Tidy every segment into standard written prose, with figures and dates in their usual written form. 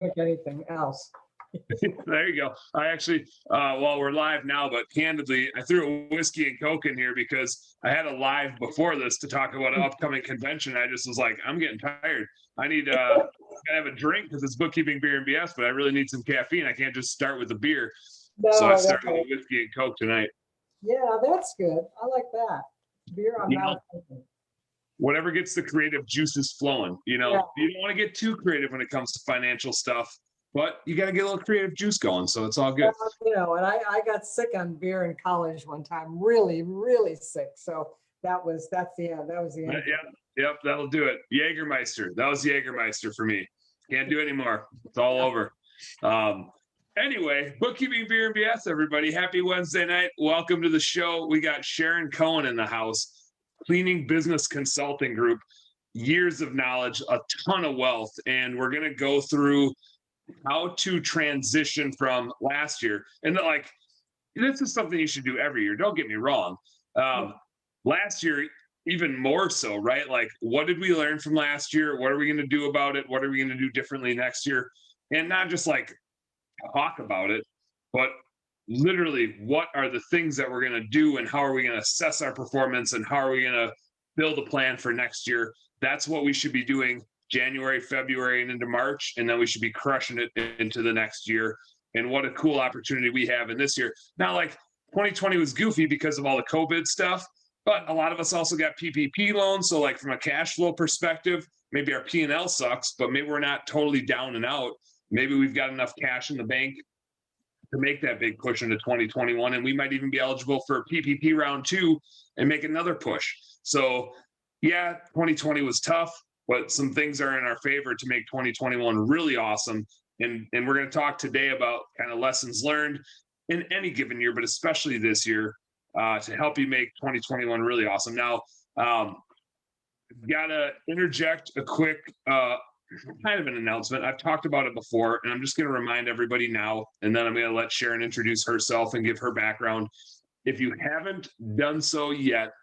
like anything else. There you go. I actually, well, we're live now, but candidly, I threw a whiskey and Coke in here because I had a live before this to talk about an upcoming convention. I just was like, I'm getting tired. I need to have a drink because it's bookkeeping, beer, and BS, but I really need some caffeine. I can't just start with a beer. So I No, started with whiskey and Coke tonight. yeah, that's good. I like that. Beer, I'm You know, not drinking. whatever gets the creative juices flowing. You Yeah, don't want to get too creative when it comes to financial stuff, but you got to get a little creative juice going. So it's all good. and I got sick on beer in college one time, really, really sick. So that's the end. That was the end. Yep, that'll do it. Jägermeister. That was Jägermeister for me. Can't do it anymore. It's all over. Anyway, bookkeeping, beer, and BS, everybody. Happy Wednesday night. Welcome to the show. We got Sharon Cowan in the house, cleaning business consulting group, years of knowledge, a ton of wealth. And we're going to go through how to transition from last year. And like, this is something you should do every year. Don't get me wrong. Last year, even more so, right? Like, what did we learn from last year? What are we going to do about it? What are we going to do differently next year? And not just like talk about it, but literally, what are the things that we're going to do and how are we going to assess our performance and how are we going to build a plan for next year? That's what we should be doing January, February, and into March. And then we should be crushing it into the next year. And what a cool opportunity we have in this year. Now, like 2020 was goofy because of all the COVID stuff, but a lot of us also got PPP loans. So like from a cash flow perspective, maybe our P&L sucks, but maybe we're not totally down and out. Maybe we've got enough cash in the bank to make that big push into 2021. And we might even be eligible for PPP round 2 and make another push. So yeah, 2020 was tough, but some things are in our favor to make 2021 really awesome. And we're going to talk today about kind of lessons learned in any given year, but especially this year, to help you make 2021 really awesome. Now, got to interject a quick kind of an announcement. I've talked about it before, and I'm just going to remind everybody now, and then I'm going to let Sharon introduce herself and give her background. If you haven't done so yet,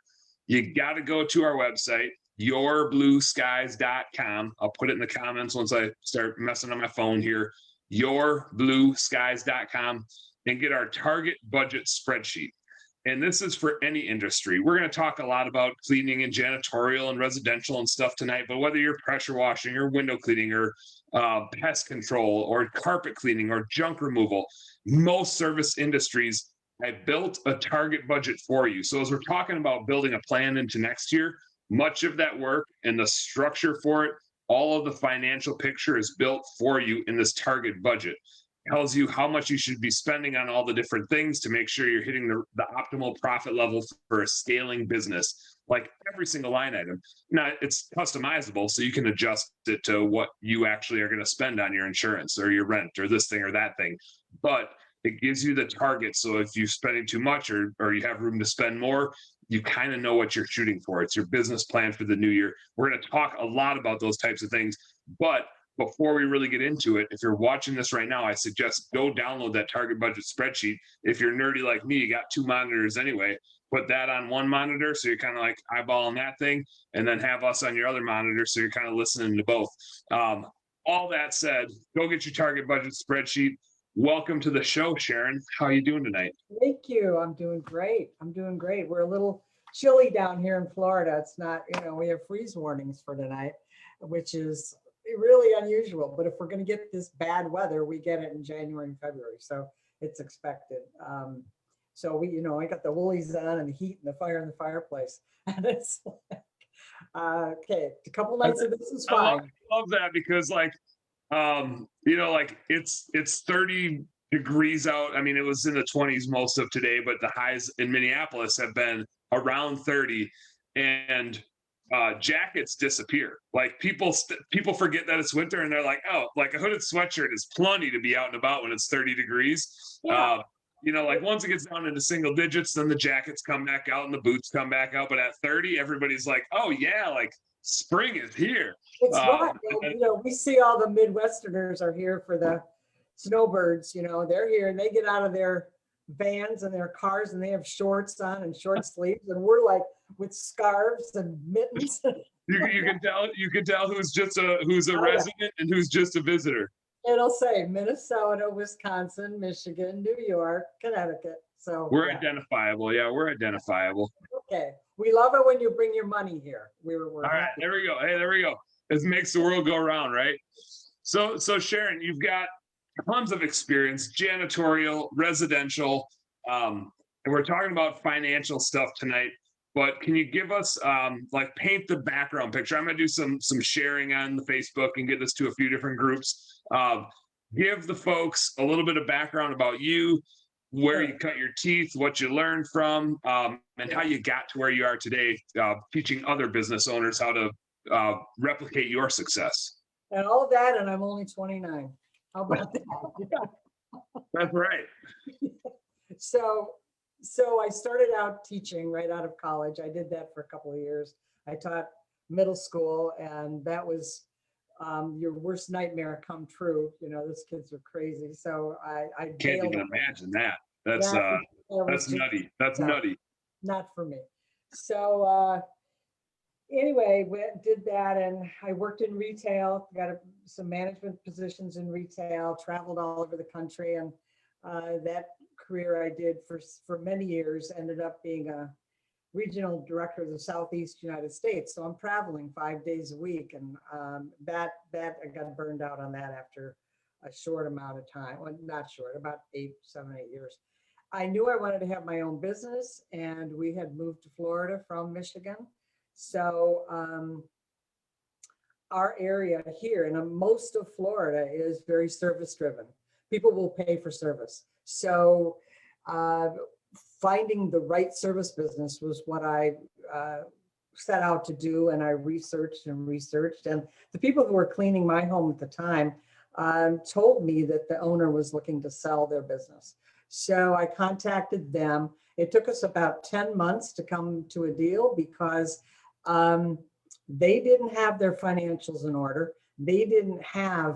you got to go to our website, yourblueskies.com. I'll put it in the comments once I start messing on my phone here, yourblueskies.com, and get our target budget spreadsheet. And this is for any industry. We're going to talk a lot about cleaning and janitorial and residential and stuff tonight, but whether you're pressure washing or window cleaning or pest control or carpet cleaning or junk removal, most service industries, I built a target budget for you. So as we're talking about building a plan into next year, much of that work and the structure for it, all of the financial picture is built for you in this target budget. Tells you how much you should be spending on all the different things to make sure you're hitting the optimal profit level for a scaling business, like every single line item. Now, it's customizable, so you can adjust it to what you actually are going to spend on your insurance or your rent or this thing or that thing. But it gives you the target. So if you're spending too much or you have room to spend more, you kind of know what you're shooting for. It's your business plan for the new year. We're going to talk a lot about those types of things. But before we really get into it, if you're watching this right now, I suggest go download that target budget spreadsheet. If you're nerdy like me, you got 2 monitors anyway, put that on one monitor so you're kind of like eyeballing that thing, and then have us on your other monitor so you're kind of listening to both. All that said, go get your target budget spreadsheet. Welcome to the show, Sharon. How are you doing tonight? Thank you. I'm doing great. We're a little chilly down here in Florida. It's not, we have freeze warnings for tonight, which is really unusual. But if we're going to get this bad weather, we get it in January and February. So it's expected. So we, I got the woolies on and the heat and the fire in the fireplace. And it's like, okay, a couple nights of this is fine. I love that because like it's 30 degrees out. I mean, it was in the 20s most of today, but the highs in Minneapolis have been around 30, and jackets disappear. Like people forget that it's winter, and they're like, oh, like a hooded sweatshirt is plenty to be out and about when it's 30 degrees. Yeah. Like once it gets down into single digits, then the jackets come back out and the boots come back out. But at 30, everybody's like, oh yeah, like spring is here. It's right. We see all the Midwesterners are here for the snowbirds. They're here and they get out of their vans and their cars and they have shorts on and short sleeves, and we're like with scarves and mittens. You can tell who's a resident and who's just a visitor. It'll say Minnesota, Wisconsin, Michigan, New York, Connecticut. So We're yeah, identifiable. Yeah, we're identifiable. okay. We love it when you bring your money here. We're All right, happy. there we go. Hey, there we go. This makes the world go round, right? So Sharon, you've got tons of experience, janitorial, residential, and we're talking about financial stuff tonight. But can you give us like paint the background picture? I'm gonna do some sharing on the Facebook and get this to a few different groups. Give the folks a little bit of background about you, where you Sure. cut your teeth, what you learned from, and how Yeah. you got to where you are today, teaching other business owners how to replicate your success. And all of that, and I'm only 29. How about that? That's right. So, so I started out teaching right out of college. I did that for a couple of years. I taught middle school, and that was your worst nightmare come true. You know, those kids are crazy. So I Can't bailed even on that. imagine that. That's That, that was that's just nutty. That's tough, nutty. not for me. So anyway, we did that, and I worked in retail, got some management positions in retail, traveled all over the country, and that career I did for many years ended up being a regional director of the Southeast United States. So I'm traveling 5 days a week, and that I got burned out on that after a short amount of time. Well, not short, about 8 7 8 years. I knew I wanted to have my own business, and we had moved to Florida from Michigan. So our area here, and most of Florida is very service driven. People will pay for service. So uh, finding the right service business was what I set out to do. And I researched and researched. And the people who were cleaning my home at the time told me that the owner was looking to sell their business. So I contacted them. It took us about 10 months to come to a deal because um, they didn't have their financials in order. They didn't have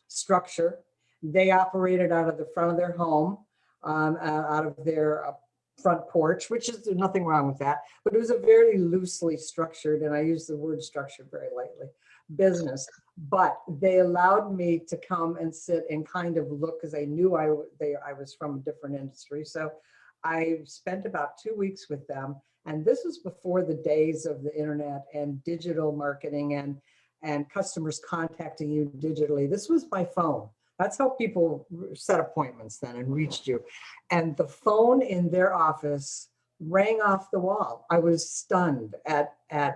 structure. They operated out of the front of their home, out of their front porch, which is there's nothing wrong with that. But it was a very loosely structured, and I use the word structured very lightly, business. But they allowed me to come and sit and kind of look because they knew I was from a different industry. So I spent about 2 weeks with them. And this was before the days of the internet and digital marketing and customers contacting you digitally. This was by phone. That's how people set appointments then and reached you. And the phone in their office rang off the wall. I was stunned at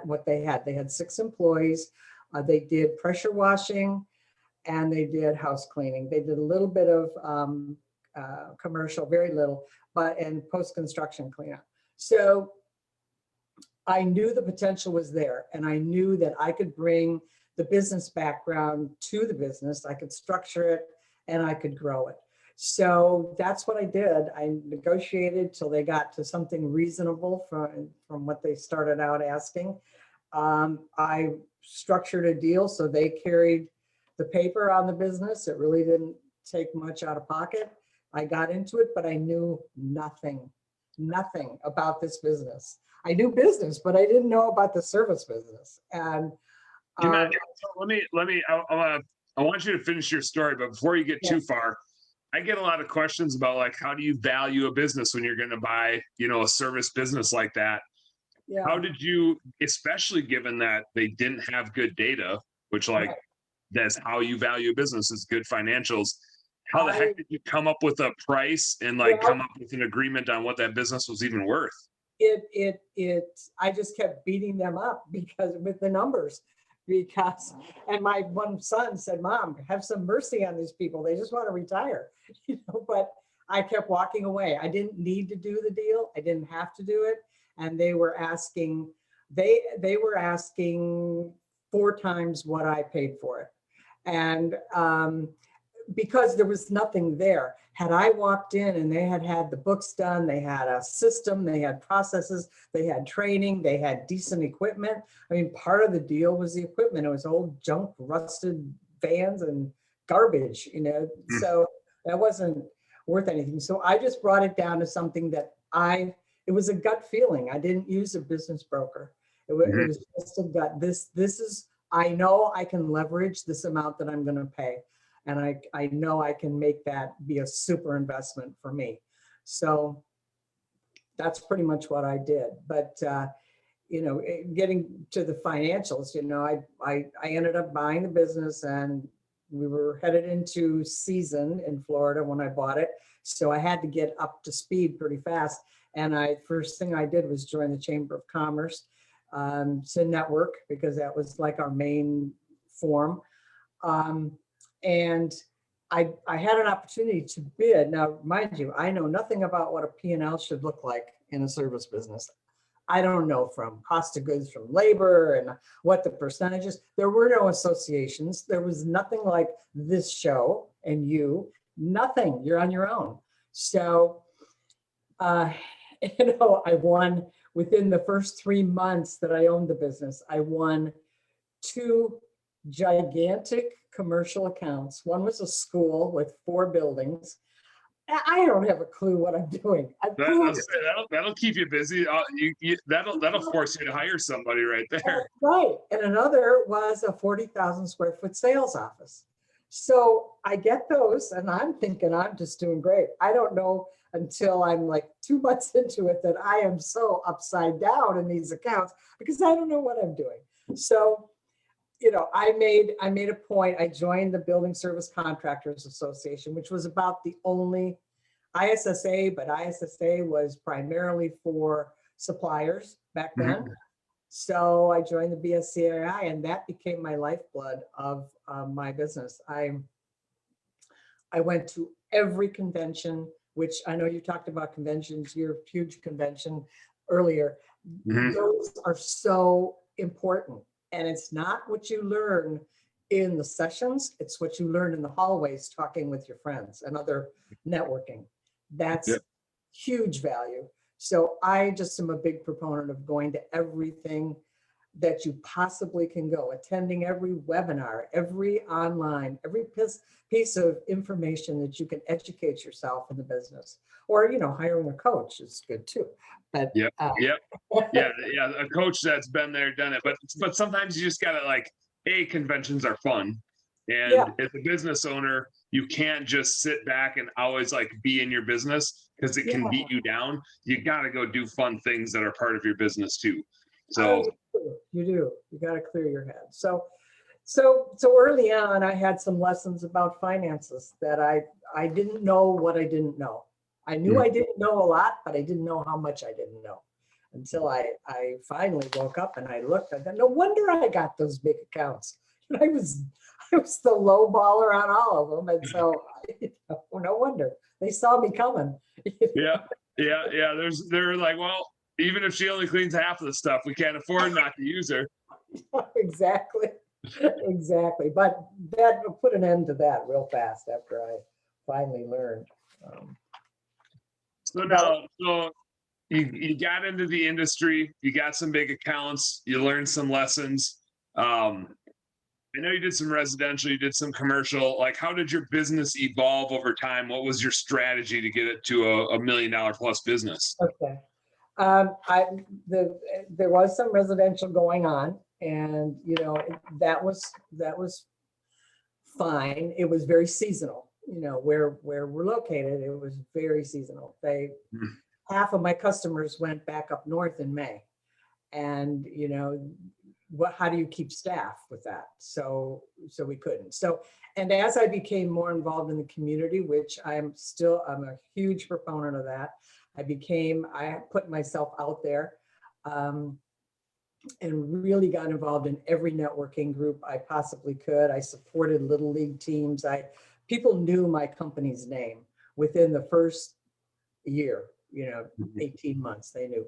what they had. They had 6 employees. They did pressure washing and they did house cleaning. They did a little bit of commercial, very little, and post-construction cleanup. So I knew the potential was there, and I knew that I could bring the business background to the business. I could structure it and I could grow it. So that's what I did. I negotiated till they got to something reasonable from what they started out asking. I structured a deal so they carried the paper on the business. It really didn't take much out of pocket. I got into it, but I knew nothing about this business. I knew business, but I didn't know about the service business. And You might, let me. I want you to finish your story, but before you get yeah, too far, I get a lot of questions about like how do you value a business when you're going to buy, a service business like that. How yeah, did you, especially given that they didn't have good data, which like right. that's how you value a business is good financials. How the I heck did you come up with a price and like come well, up with an agreement on what that business was even worth? it I just kept beating them up because with the numbers, because and my one son said, "Mom, have some mercy on these people. They just want to retire," But I kept walking away. I didn't need to do the deal. I didn't have to do it, and they were asking. They were asking 4 times what I paid for it, and because there was nothing there. Had I walked in and they had the books done, they had a system, they had processes, they had training, they had decent equipment. I mean, part of the deal was the equipment. It was old junk, rusted vans and garbage. Mm. So that wasn't worth anything. So I just brought it down to something that it was a gut feeling. I didn't use a business broker. It Mhm. was just a gut. This is, I know I can leverage this amount that I'm going to pay. And I know I can make that be a super investment for me. So that's pretty much what I did. But, getting to the financials, I ended up buying the business, and we were headed into season in Florida when I bought it. So I had to get up to speed pretty fast. And first thing I did was join the Chamber of Commerce to network, because that was like our main form. And I had an opportunity to bid. Now, mind you, I know nothing about what a P&L should look like in a service business. I don't know from cost of goods, from labor, and what the percentages. There were no associations. There was nothing like this show and nothing. You're on your own. So, I won within the first 3 months that I owned the business. I won 2 gigantic commercial accounts. One was a school with 4 buildings. I don't have a clue what I'm doing. That'll keep you busy. That'll force you to hire somebody right there. Right. And another was a 40,000 square foot sales office. So I get those, and I'm thinking I'm just doing great. I don't know until I'm like 2 months into it that I am so upside down in these accounts, because I don't know what I'm doing. So, I made a point. I joined the Building Service Contractors Association, which was about the only ISSA, but ISSA was primarily for suppliers back then. Mhm. So I joined the BSCAI, and that became my lifeblood of my business. I went to every convention, which I know you talked about conventions, your huge convention earlier. Mhm. Those are so important. And it's not what you learn in the sessions, it's what you learn in the hallways talking with your friends and other networking. That's Yep. huge value. So I just am a big proponent of going to everything that you possibly can go, attending every webinar, every online, every piece of information that you can educate yourself in the business. Or, hiring a coach is good too. But Yep. Yeah. A coach that's been there, done it. But sometimes you just gotta conventions are fun. yeah, And as a business owner, you can't just sit back and always be in your business, because it can yeah. beat you down. You gotta go do fun things that are part of your business too. Oh, So you do. You got to clear your head. So early on, I had some lessons about finances that I didn't know what I didn't know. I knew I didn't know a lot, but I didn't know how much I didn't know until I finally woke up and I looked. I thought, no wonder I got those big accounts. I was the low baller on all of them, and so no wonder they saw me coming. yeah, they're like, well, even if she only cleans half of the stuff, we can't afford not to use her. Exactly. Exactly. But that put an end to that real fast after I finally learned. So Now, now, you got into the industry, you got some big accounts, you learned some lessons. I know you did some residential, you did some commercial. How did your business evolve over time? What was your strategy to get it to a $1 million plus business? okay. There was some residential going on, and that was fine. It was very seasonal. Where we're located, it was very seasonal. Mhm. Half of my customers went back up north in May, and how do you keep staff with that? So we couldn't. And as I became more involved in the community, which I'm a huge proponent of that. I put myself out there, and really got involved in every networking group I possibly could. I supported little league teams. People knew my company's name within the first year, 18 months, they knew.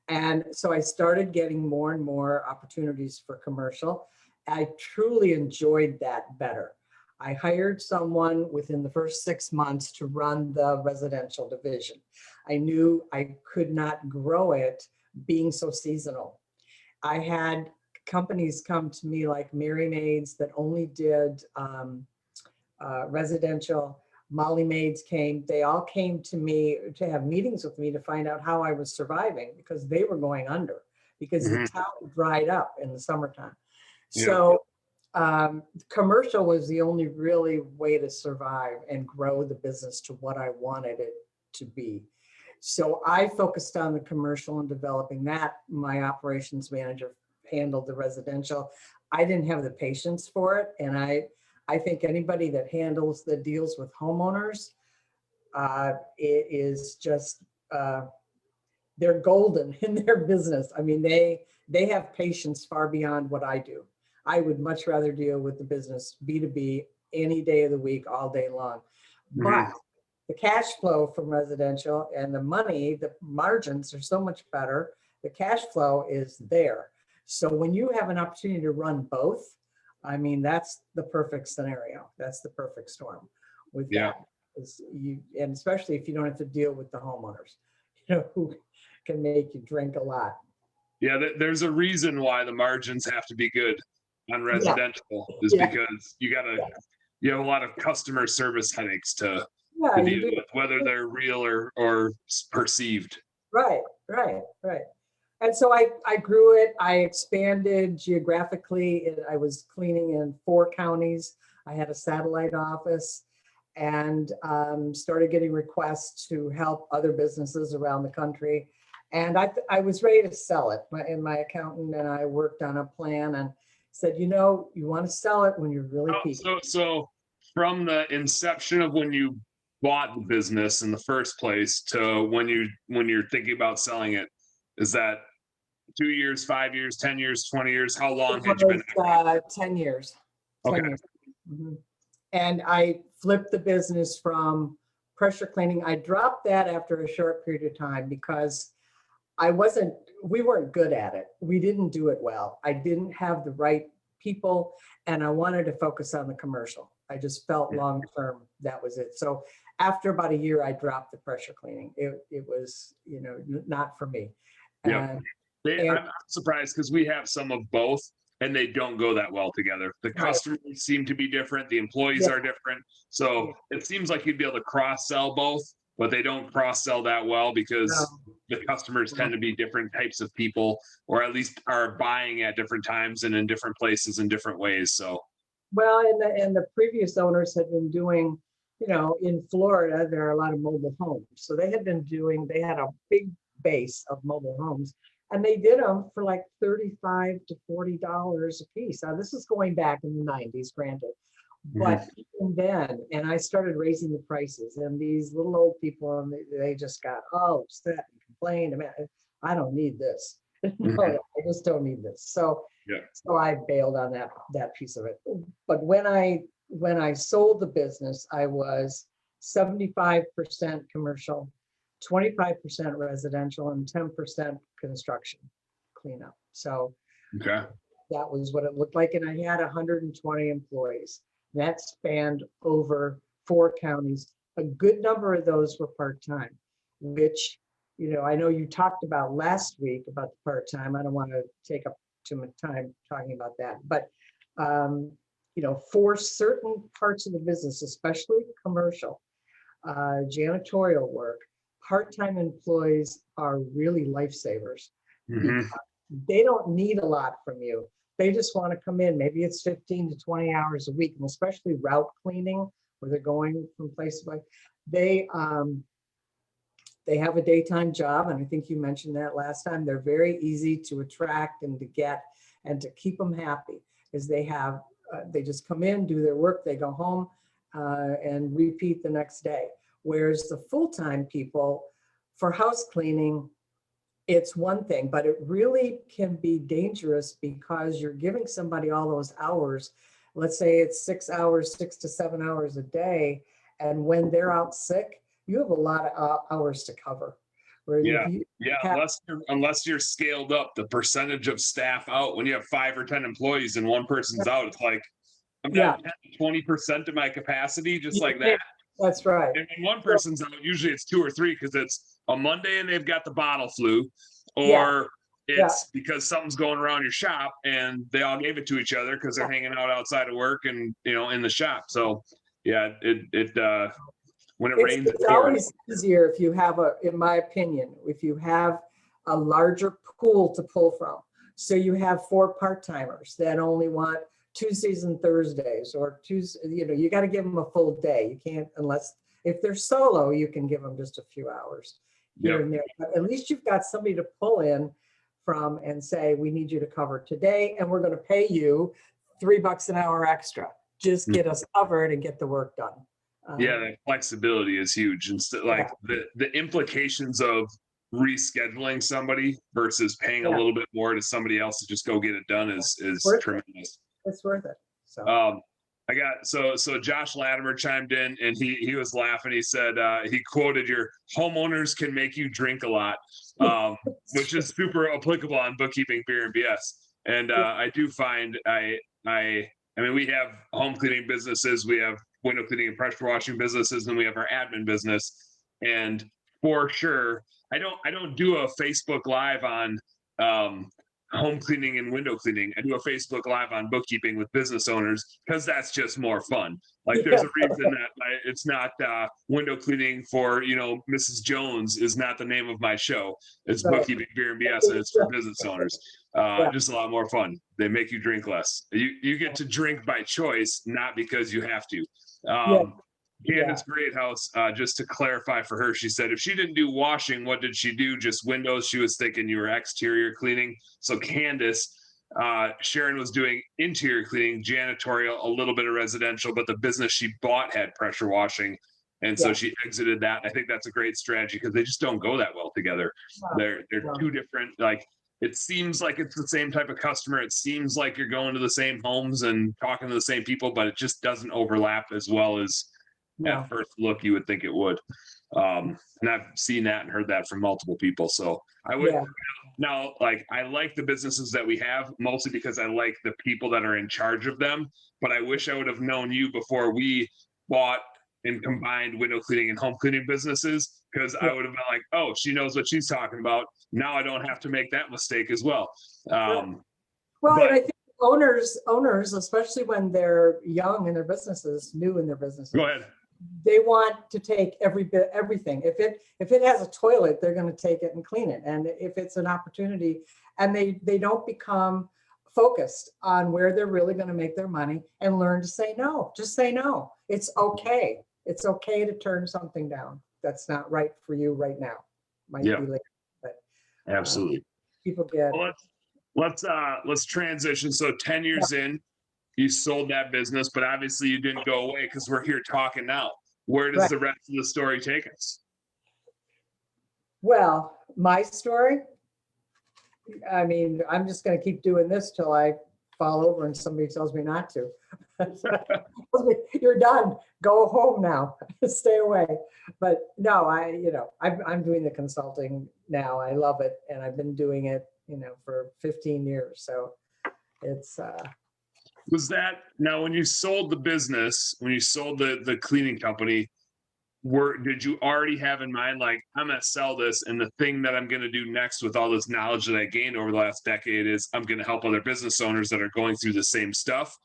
And so I started getting more and more opportunities for commercial. I truly enjoyed that better. I hired someone within the first 6 months to run the residential division. I knew I could not grow it being so seasonal. I had companies come to me like Mary Maids that only did residential. Molly Maids came. They all came to me to have meetings with me to find out how I was surviving, because they were going under, because the Mhm. town dried up in the summertime. Yeah. So Commercial was the only really way to survive and grow the business to what I wanted it to be. So I focused on the commercial and developing that. My operations manager handled the residential. I didn't have the patience for it. And I think anybody that handles the deals with homeowners, it is just, they're golden in their business. I mean, they have patience far beyond what I do. I would much rather deal with the business B2B any day of the week, all day long. But the cash flow from residential and the money, the margins are so much better. The cash flow is there. So when you have an opportunity to run both, I mean, that's the perfect scenario. That's the perfect storm with Yeah. that. And especially if you don't have to deal with the homeowners, who can make you drink a lot. Yeah, there's a reason why the margins have to be good on residential, is Yeah. because you have a lot of customer service headaches to Yeah, you deal do. with, whether they're real or perceived. Right. And so I grew it. I expanded geographically. I was cleaning in 4 counties. I had a satellite office and started getting requests to help other businesses around the country. And I was ready to sell it. My accountant and I worked on a plan and said, you want to sell it when you're really peaked. So from the inception of when you bought the business in the first place to when you're thinking about selling it, is that 2 years, 5 years, 10 years, 20 years? How long had you been? 10 years. Okay. 10 years. Mhm. And I flipped the business from pressure cleaning. I dropped that after a short period of time because we weren't good at it. We didn't do it well. I didn't have the right people and I wanted to focus on the commercial. I just felt long-term that was it. So after about a year, I dropped the pressure cleaning. It was, not for me. Yeah. And I'm surprised because we have some of both and they don't go that well together. The Right. customers seem to be different. The employees Yeah. are different. So it seems like you'd be able to cross sell both, but they don't cross sell that well because the customers tend to be different types of people, or at least are buying at different times and in different places in different ways. So Well, and the previous owners had been doing, in Florida, there are a lot of mobile homes. So they had a big base of mobile homes and they did them for like $35 to $40 a piece. Now this is going back in the 90s, granted, but even then, and I started raising the prices and these little old people, and they just got all upset and complained. I mean, I don't need this. No, I just don't need this. So I bailed on that piece of it. But when I sold the business, I was 75% commercial, 25% residential, and 10% construction cleanup. So okay. that was what it looked like. And I had 120 employees. That spanned over 4 counties. A good number of those were part-time, which, I know you talked about last week about the part-time. I don't want to take up too much time talking about that. But, for certain parts of the business, especially commercial, janitorial work, part-time employees are really lifesavers. They don't need a lot from you. They just want to come in. Maybe it's 15 to 20 hours a week, and especially route cleaning, where they're going from place to place. They have a daytime job, and I think you mentioned that last time. They're very easy to attract and to get and to keep them happy, because they just come in, do their work, they go home, and repeat the next day. Whereas the full-time people, for house cleaning, it's one thing, but it really can be dangerous because you're giving somebody all those hours. Let's say it's 6 hours, 6 to 7 hours a day. And when they're out sick, you have a lot of hours to cover. Unless you're scaled up, the percentage of staff out when you have 5 or 10 employees and one person's out, it's like I'm down 10 to 20% of my capacity, just like that. That's right. And when one person's out, usually it's 2 or 3 because it's a Monday and they've got the bottle flu, or it's because something's going around your shop and they all gave it to each other because they're hanging out outside of work and in the shop. So when it rains, it's always easier if you have in my opinion, if you have a larger pool to pull from. So you have 4 part-timers that only want Tuesdays and Thursdays, or Tuesday, you got to give them a full day. You can't, unless, if they're solo, you can give them just a few hours here Yep. and there. But at least you've got somebody to pull in from and say, we need you to cover today, and we're going to pay you $3 an hour extra. Just get us covered and get the work done. Yeah, that flexibility is huge. And like the implications of rescheduling somebody versus paying a little bit more to somebody else to just go get it done is tremendous. It's worth it. So I got so Josh Latimer chimed in, and he was laughing. He said he quoted your homeowners can make you drink a lot, which is super applicable on bookkeeping, beer, and BS. And I do find I mean, we have home cleaning businesses, we have window cleaning and pressure washing businesses, and we have our admin business. And for sure, I don't do a Facebook Live on home cleaning and window cleaning. I do a Facebook Live on bookkeeping with business owners because that's just more fun. Like there's a reason that it's not window cleaning for, Mrs. Jones is not the name of my show. It's bookkeeping, beer, and BS, and it's for business owners. Just a lot more fun. They make you drink less. You get to drink by choice, not because you have to. Candace Greathouse, just to clarify for her, she said if she didn't do washing, what did she do? Just windows? She was thinking you were exterior cleaning. So Candace, Sharon was doing interior cleaning, janitorial, a little bit of residential, but the business she bought had pressure washing. And so she exited that. I think that's a great strategy because they just don't go that well together. They're two different, like, it seems like it's the same type of customer. It seems like you're going to the same homes and talking to the same people, but it just doesn't overlap as well as at first look you would think it would. And I've seen that and heard that from multiple people. So I would now, like, I like the businesses that we have mostly because I like the people that are in charge of them. But I wish I would have known you before we bought and combined window cleaning and home cleaning businesses, because I would have been like, oh, she knows what she's talking about. Now I don't have to make that mistake as well. And I think owners, especially when they're young in their businesses, new in their businesses, go ahead. They want to take everything. If it has a toilet, they're going to take it and clean it. And if it's an opportunity, and they don't become focused on where they're really going to make their money and learn to say no. Just say no. It's okay. It's okay to turn something down that's not right for you right now. Might be later, but absolutely. People get. Well, let's transition. So 10 years in, you sold that business, but obviously you didn't go away because we're here talking now. Where does the rest of the story take us? Well, my story, I mean, I'm just going to keep doing this till I fall over and somebody tells me not to. You're done. Go home now. Stay away. But no, I'm doing the consulting now. I love it, and I've been doing it, for 15 years. So it's. Was that now when you sold the business, when you sold the cleaning company? Did you already have in mind, like, I'm going to sell this, and the thing that I'm going to do next with all this knowledge that I gained over the last decade is I'm going to help other business owners that are going through the same stuff?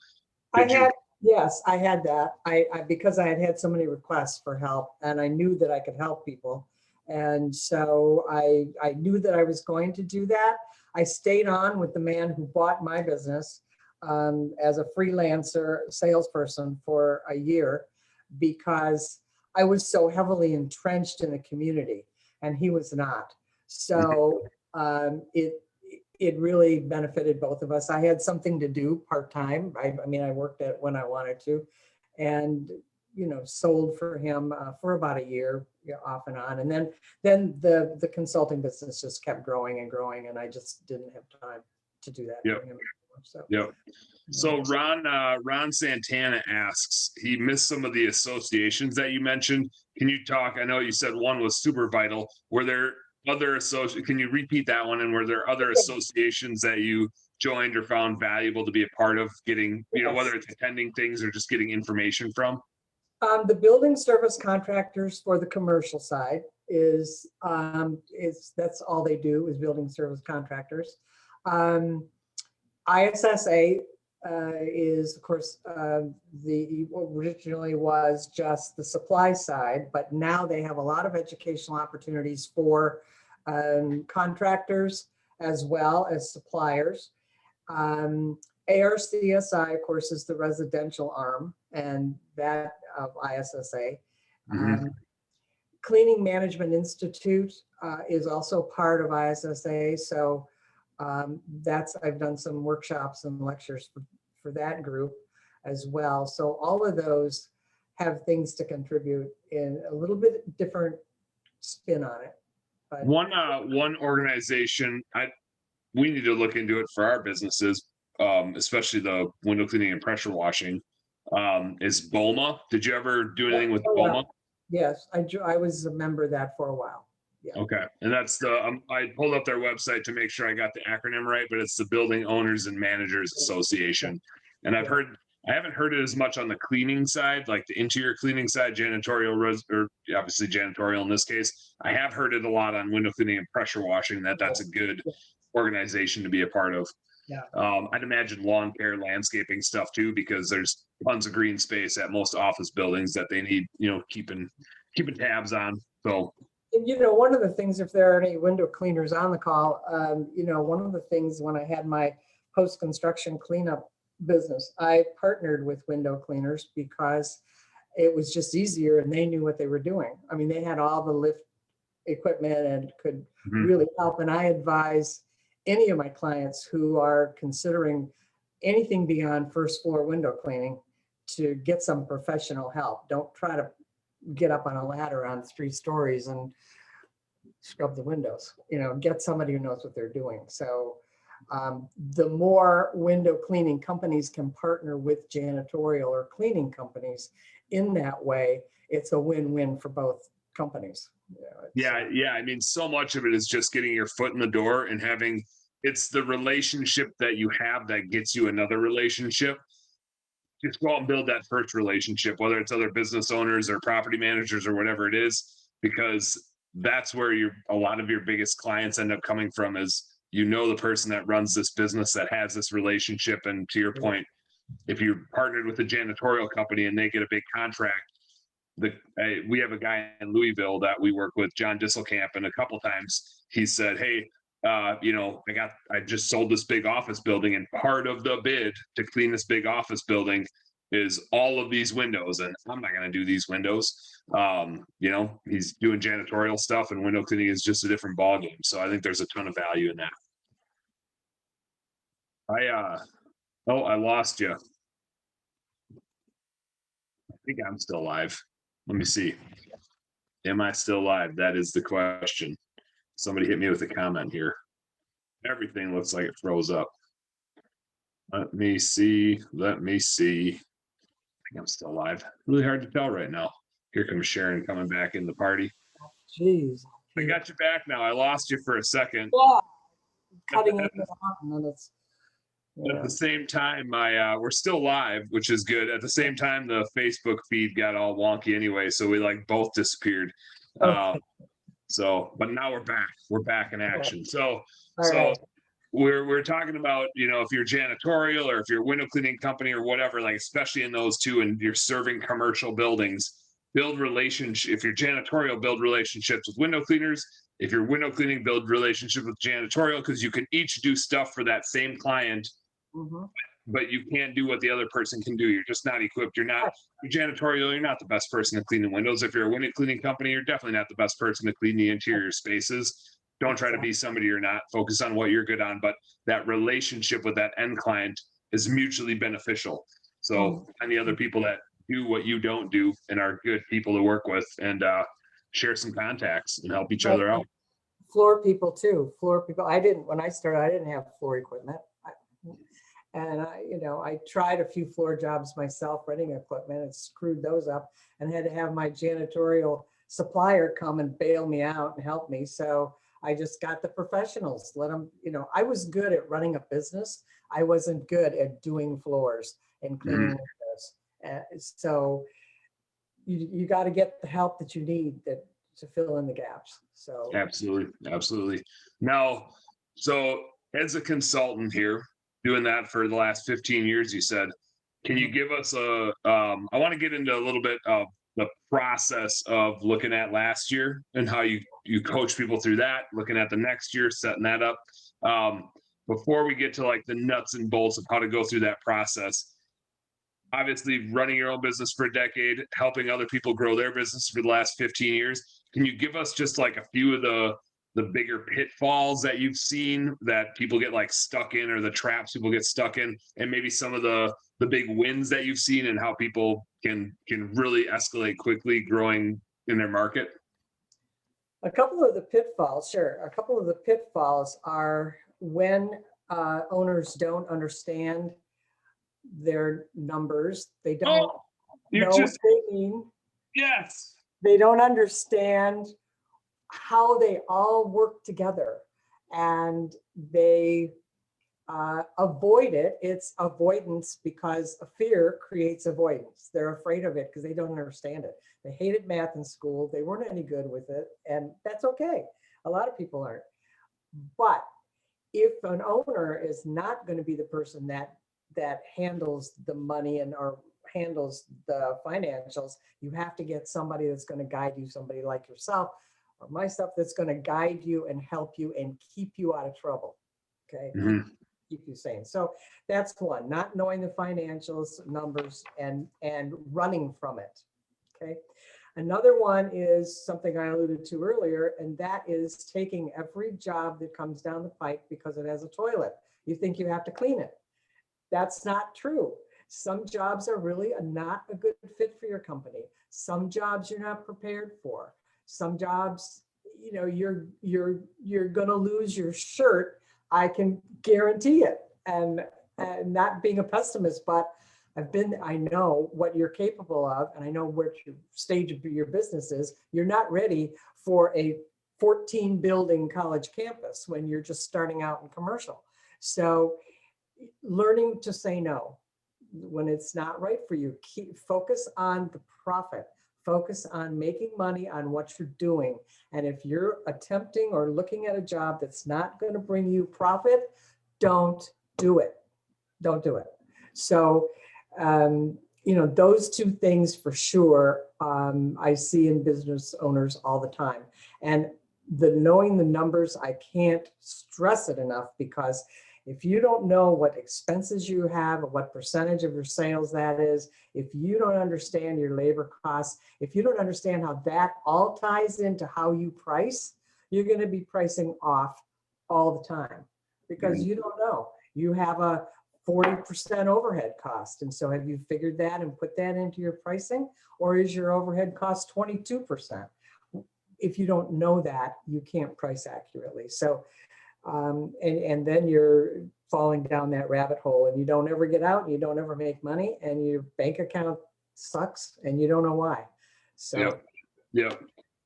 Yes, I had that. I because I had so many requests for help, and I knew that I could help people. And so I knew that I was going to do that. I stayed on with the man who bought my business as a freelancer salesperson for a year, because I was so heavily entrenched in the community and he was not. So it really benefited both of us. I had something to do part-time. I mean, I worked at when I wanted to, and sold for him for about a year, off and on. And then the consulting business just kept growing and growing, and I just didn't have time to do that for him anymore. So Ron Santana asks, he missed some of the associations that you mentioned. Can you talk? I know you said one was Super Vital. Were there other can you repeat that one? And were there other associations that you joined or found valuable to be a part of, getting, whether it's attending things or just getting information from? The building service contractors for the commercial side is that's all they do, is building service contractors. ISSA is, of course, originally was just the supply side, but now they have a lot of educational opportunities for contractors as well as suppliers. ARCSI, of course, is the residential arm, and that of ISSA. Mhm. Cleaning Management Institute is also part of ISSA. So I've done some workshops and lectures for that group as well. So all of those have things to contribute in a little bit different spin on it. But One organization we need to look into it for our businesses, especially the window cleaning and pressure washing. Is BOMA? Did you ever do anything with oh, BOMA? yes, I was a member of that for a while. Yeah. Okay, and that's I pulled up their website to make sure I got the acronym right, but it's the Building Owners and Managers Association. And I haven't heard it as much on the cleaning side, like the interior cleaning side, janitorial, or obviously janitorial in this case. I have heard it a lot on window cleaning and pressure washing. That's a good organization to be a part of. Yeah. I'd imagine lawn care, landscaping stuff too, because there's tons of green space at most office buildings that they need, keeping tabs on. So. And, one of the things, if there are any window cleaners on the call, one of the things when I had my post-construction cleanup business, I partnered with window cleaners because it was just easier and they knew what they were doing. I mean, they had all the lift equipment and could really help. And I advise any of my clients who are considering anything beyond first floor window cleaning to get some professional help. Don't try to get up on a ladder on 3 stories and scrub the windows. Get somebody who knows what they're doing. So the more window cleaning companies can partner with janitorial or cleaning companies in that way, it's a win-win for both companies. Yeah. I mean, so much of it is just getting your foot in the door and it's the relationship that you have that gets you another relationship. Just go out and build that first relationship, whether it's other business owners or property managers or whatever it is, because that's where a lot of your biggest clients end up coming from is, the person that runs this business that has this relationship. And to your point, if you're partnered with a janitorial company and they get a big contract, we have a guy in Louisville that we work with, John Disselkamp, and a couple times he said, hey, I just sold this big office building, and part of the bid to clean this big office building is all of these windows, and I'm not going to do these windows. He's doing janitorial stuff, and window cleaning is just a different ballgame. So I think there's a ton of value in that. I lost you. I think I'm still live. Let me see. Am I still live? That is the question. Somebody hit me with a comment here. Everything looks like it froze up. Let me see. I think I'm still live. Really hard to tell right now. Here comes Sharon coming back in the party. Jeez. I got you back now. I lost you for a second. Yeah. Cutting it out, and then it's. At the same time, we're still live, which is good. At the same time, the Facebook feed got all wonky anyway, so we both disappeared. Okay. But now we're back. We're back in action. So Right. we're talking about, if you're janitorial or if you're a window cleaning company or whatever, especially in those two, and you're serving commercial buildings, build relationships. If you're janitorial, build relationships with window cleaners. If you're window cleaning, build relationships with janitorial, because you can each do stuff for that same client. But you can't do what the other person can do. You're just not equipped. You're janitorial. You're not the best person to clean the windows. If you're a window cleaning company, you're definitely not the best person to clean the interior spaces. Don't try to be somebody you're not. Focus on what you're good on. But that relationship with that end client is mutually beneficial. So and the other people that do what you don't do and are good people to work with, and share some contacts and help each other out. Floor people too. When I started, I didn't have floor equipment. And I tried a few floor jobs myself, renting equipment, and screwed those up, and had to have my janitorial supplier come and bail me out and help me. So I just got the professionals. Let them, I was good at running a business. I wasn't good at doing floors and cleaning windows. So you got to get the help that you need to fill in the gaps. So Absolutely. Now, so as a consultant here, doing that for the last 15 years, you said, can you give us I want to get into a little bit of the process of looking at last year and how you coach people through that, looking at the next year, setting that up. before we get to like the nuts and bolts of how to go through that process, obviously running your own business for a decade, helping other people grow their business for the last 15 years. Can you give us just like a few of the bigger pitfalls that you've seen that people get like stuck in, or the traps people get stuck in, and maybe some of the big wins that you've seen and how people can really escalate quickly growing in their market? A couple of the pitfalls, sure. A couple of the pitfalls are when owners don't understand their numbers. They don't know what they mean. Yes. They don't understand how they all work together, and they avoid it. It's avoidance because fear creates avoidance. They're afraid of it because they don't understand it. They hated math in school. They weren't any good with it, and that's okay. A lot of people aren't. But if an owner is not going to be the person that handles the money or handles the financials, you have to get somebody that's going to guide you, somebody like yourself or myself, that's going to guide you and help you and keep you out of trouble. Okay. Mm-hmm. Keep you sane. So that's one, not knowing the financials, numbers, and running from it. Okay. Another one is something I alluded to earlier, and that is taking every job that comes down the pike because it has a toilet. You think you have to clean it. That's not true. Some jobs are really not a good fit for your company. Some jobs you're not prepared for. Some jobs, you know, you're going to lose your shirt. I can guarantee it. And not being a pessimist, but I know what you're capable of, and I know what your stage of your business is. You're not ready for a 14 building college campus when you're just starting out in commercial. So learning to say no when it's not right for you. Focus on the profit. Focus on making money on what you're doing. And if you're attempting or looking at a job that's not going to bring you profit, don't do it. Don't do it. So, you know, those two things for sure, I see in business owners all the time. And knowing the numbers, I can't stress it enough, because if you don't know what expenses you have, or what percentage of your sales that is, if you don't understand your labor costs, if you don't understand how that all ties into how you price, you're going to be pricing off all the time, because you don't know. You have a 40% overhead cost. And so have you figured that and put that into your pricing? Or is your overhead cost 22%? If you don't know that, you can't price accurately. So and then you're falling down that rabbit hole, and you don't ever get out, and you don't ever make money, and your bank account sucks and you don't know why. So Yep.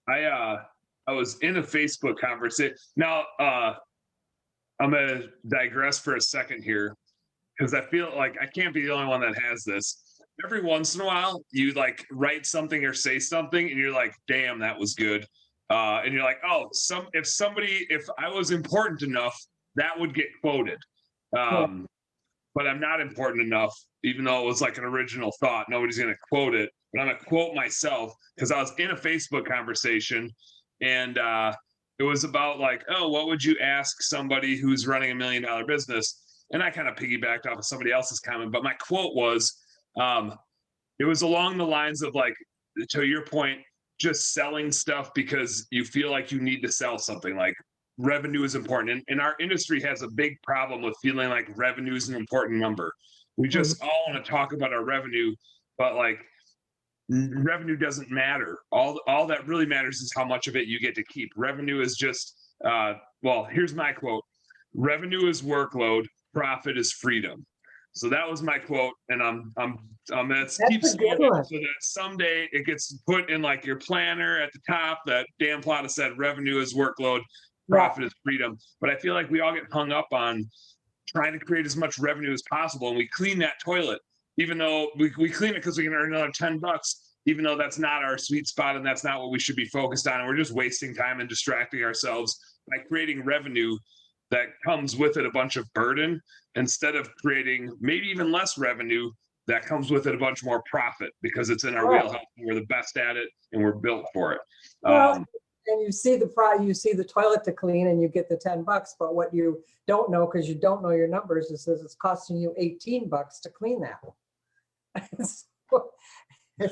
I was in a Facebook conversation. Now I'm gonna digress for a second here, because I feel like I can't be the only one that has this. Every once in a while, you like write something or say something, and you're like, "Damn, that was good." And you're like, "Oh, if I was important enough, that would get quoted." But I'm not important enough, even though it was like an original thought. Nobody's going to quote it, but I'm going to quote myself, because I was in a Facebook conversation, and it was about like, "Oh, what would you ask somebody who's running $1 million business?" And I kind of piggybacked off of somebody else's comment, but my quote was, it was along the lines of like, to your point, just selling stuff because you feel like you need to sell something. Like, revenue is important. And our industry has a big problem with feeling like revenue is an important number. We just all want to talk about our revenue, but like, revenue doesn't matter. All that really matters is how much of it you get to keep. Revenue is just, well, here's my quote: "Revenue is workload, profit is freedom." So that was my quote, and I'm gonna keep saying it so that someday it gets put in like your planner at the top. That Dan Plata said, "Revenue is workload, profit is freedom." But I feel like we all get hung up on trying to create as much revenue as possible, and we clean that toilet, even though we clean it because we can earn another $10, even though that's not our sweet spot and that's not what we should be focused on. And we're just wasting time and distracting ourselves by creating revenue that comes with it a bunch of burden, instead of creating maybe even less revenue that comes with it a bunch more profit, because it's in our wheelhouse and we're the best at it and we're built for it. Well, And you see you see the toilet to clean and you get the $10, but what you don't know, because you don't know your numbers, is that it's costing you $18 to clean that.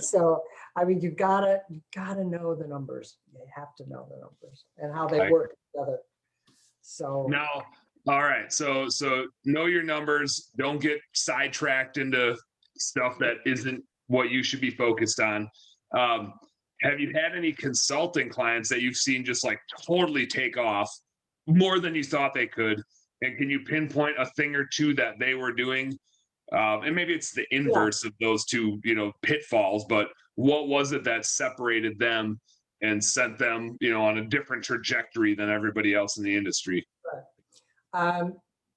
So, I mean, you gotta know the numbers. You have to know the numbers and how they work together. So now, all right. So know your numbers. Don't get sidetracked into stuff that isn't what you should be focused on. Have you had any consulting clients that you've seen just like totally take off more than you thought they could? And can you pinpoint a thing or two that they were doing? And maybe it's the inverse of those two, pitfalls, but what was it that separated them and sent them, on a different trajectory than everybody else in the industry?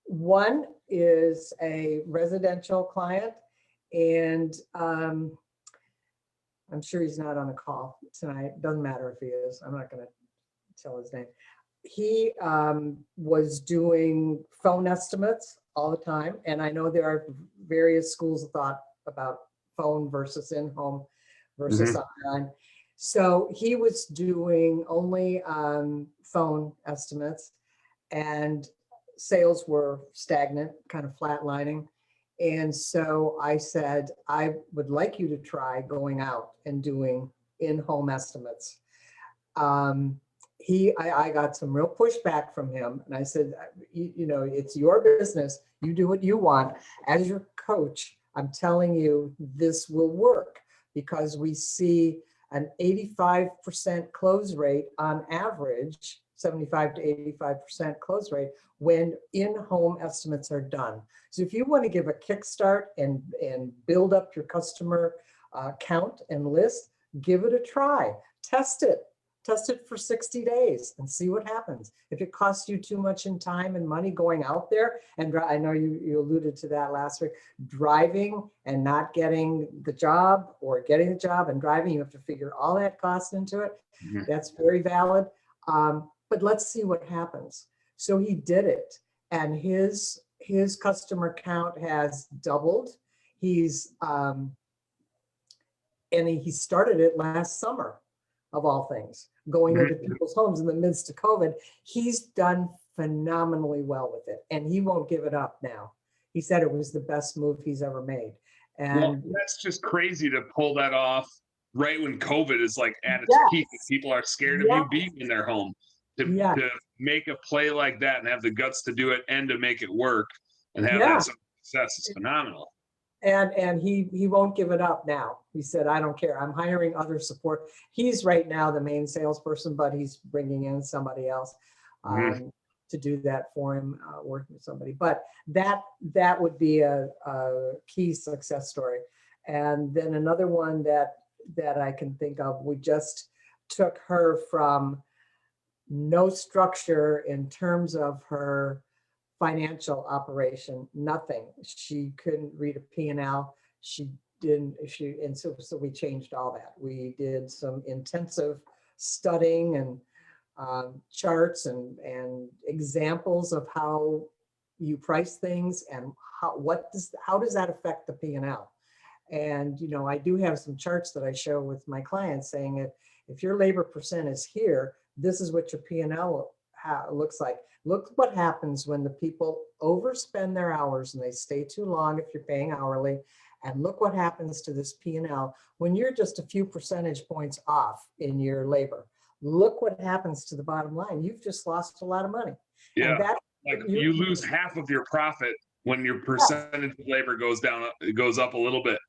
One is a residential client, and I'm sure he's not on the call tonight. Doesn't matter if he is. I'm not going to tell his name. He was doing phone estimates all the time. And I know there are various schools of thought about phone versus in-home versus online. So he was doing only phone estimates, and sales were stagnant, kind of flatlining. And so I said, I would like you to try going out and doing in-home estimates. I got some real pushback from him. And I said, it's your business. You do what you want. As your coach, I'm telling you, this will work, because we see an 85% close rate on average, 75 to 85% close rate when in-home estimates are done. So if you want to give a kickstart and build up your customer count and list, give it a try. Test it for 60 days and see what happens. If it costs you too much in time and money going out there, and I know you alluded to that last week, driving and not getting the job, or getting the job and driving, you have to figure all that cost into it. That's very valid. But let's see what happens. So he did it, and his customer count has doubled. He started it last summer, of all things, going into people's homes in the midst of COVID. He's done phenomenally well with it, and he won't give it up now. He said it was the best move he's ever made. And that's just crazy to pull that off right when COVID is like at its peak. People are scared of you being in their home. To make a play like that and have the guts to do it and to make it work and have that success is phenomenal. And he won't give it up now. He said, I don't care. I'm hiring other support. He's right now the main salesperson, but he's bringing in somebody else to do that for him, working with somebody. But that would be a key success story. And then another one that I can think of, we just took her from no structure in terms of her financial operation, nothing. She couldn't read a P&L. And so we changed all that. We did some intensive studying and charts and examples of how you price things and how does that affect the P&L. And I do have some charts that I show with my clients saying if your labor percent is here, this is what your P&L looks like. Look what happens when the people overspend their hours and they stay too long if you're paying hourly. And look what happens to this P&L when you're just a few percentage points off in your labor. Look what happens to the bottom line. You've just lost a lot of money. Yeah, you lose half of your profit when your percentage of labor goes down, it goes up a little bit.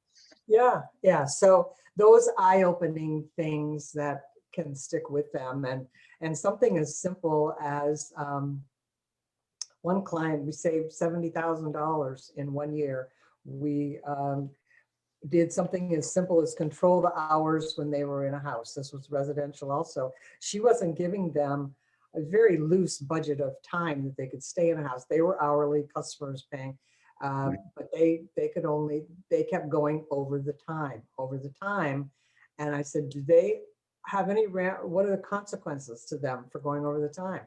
Yeah. So those eye-opening things that can stick with them, and something as simple as one client, we saved $70,000 in 1 year. We did something as simple as control the hours when they were in a house. This was residential also. She wasn't giving them a very loose budget of time that they could stay in a house. They were hourly, customers paying, but they kept going over the time. And I said, do they have what are the consequences to them for going over the time?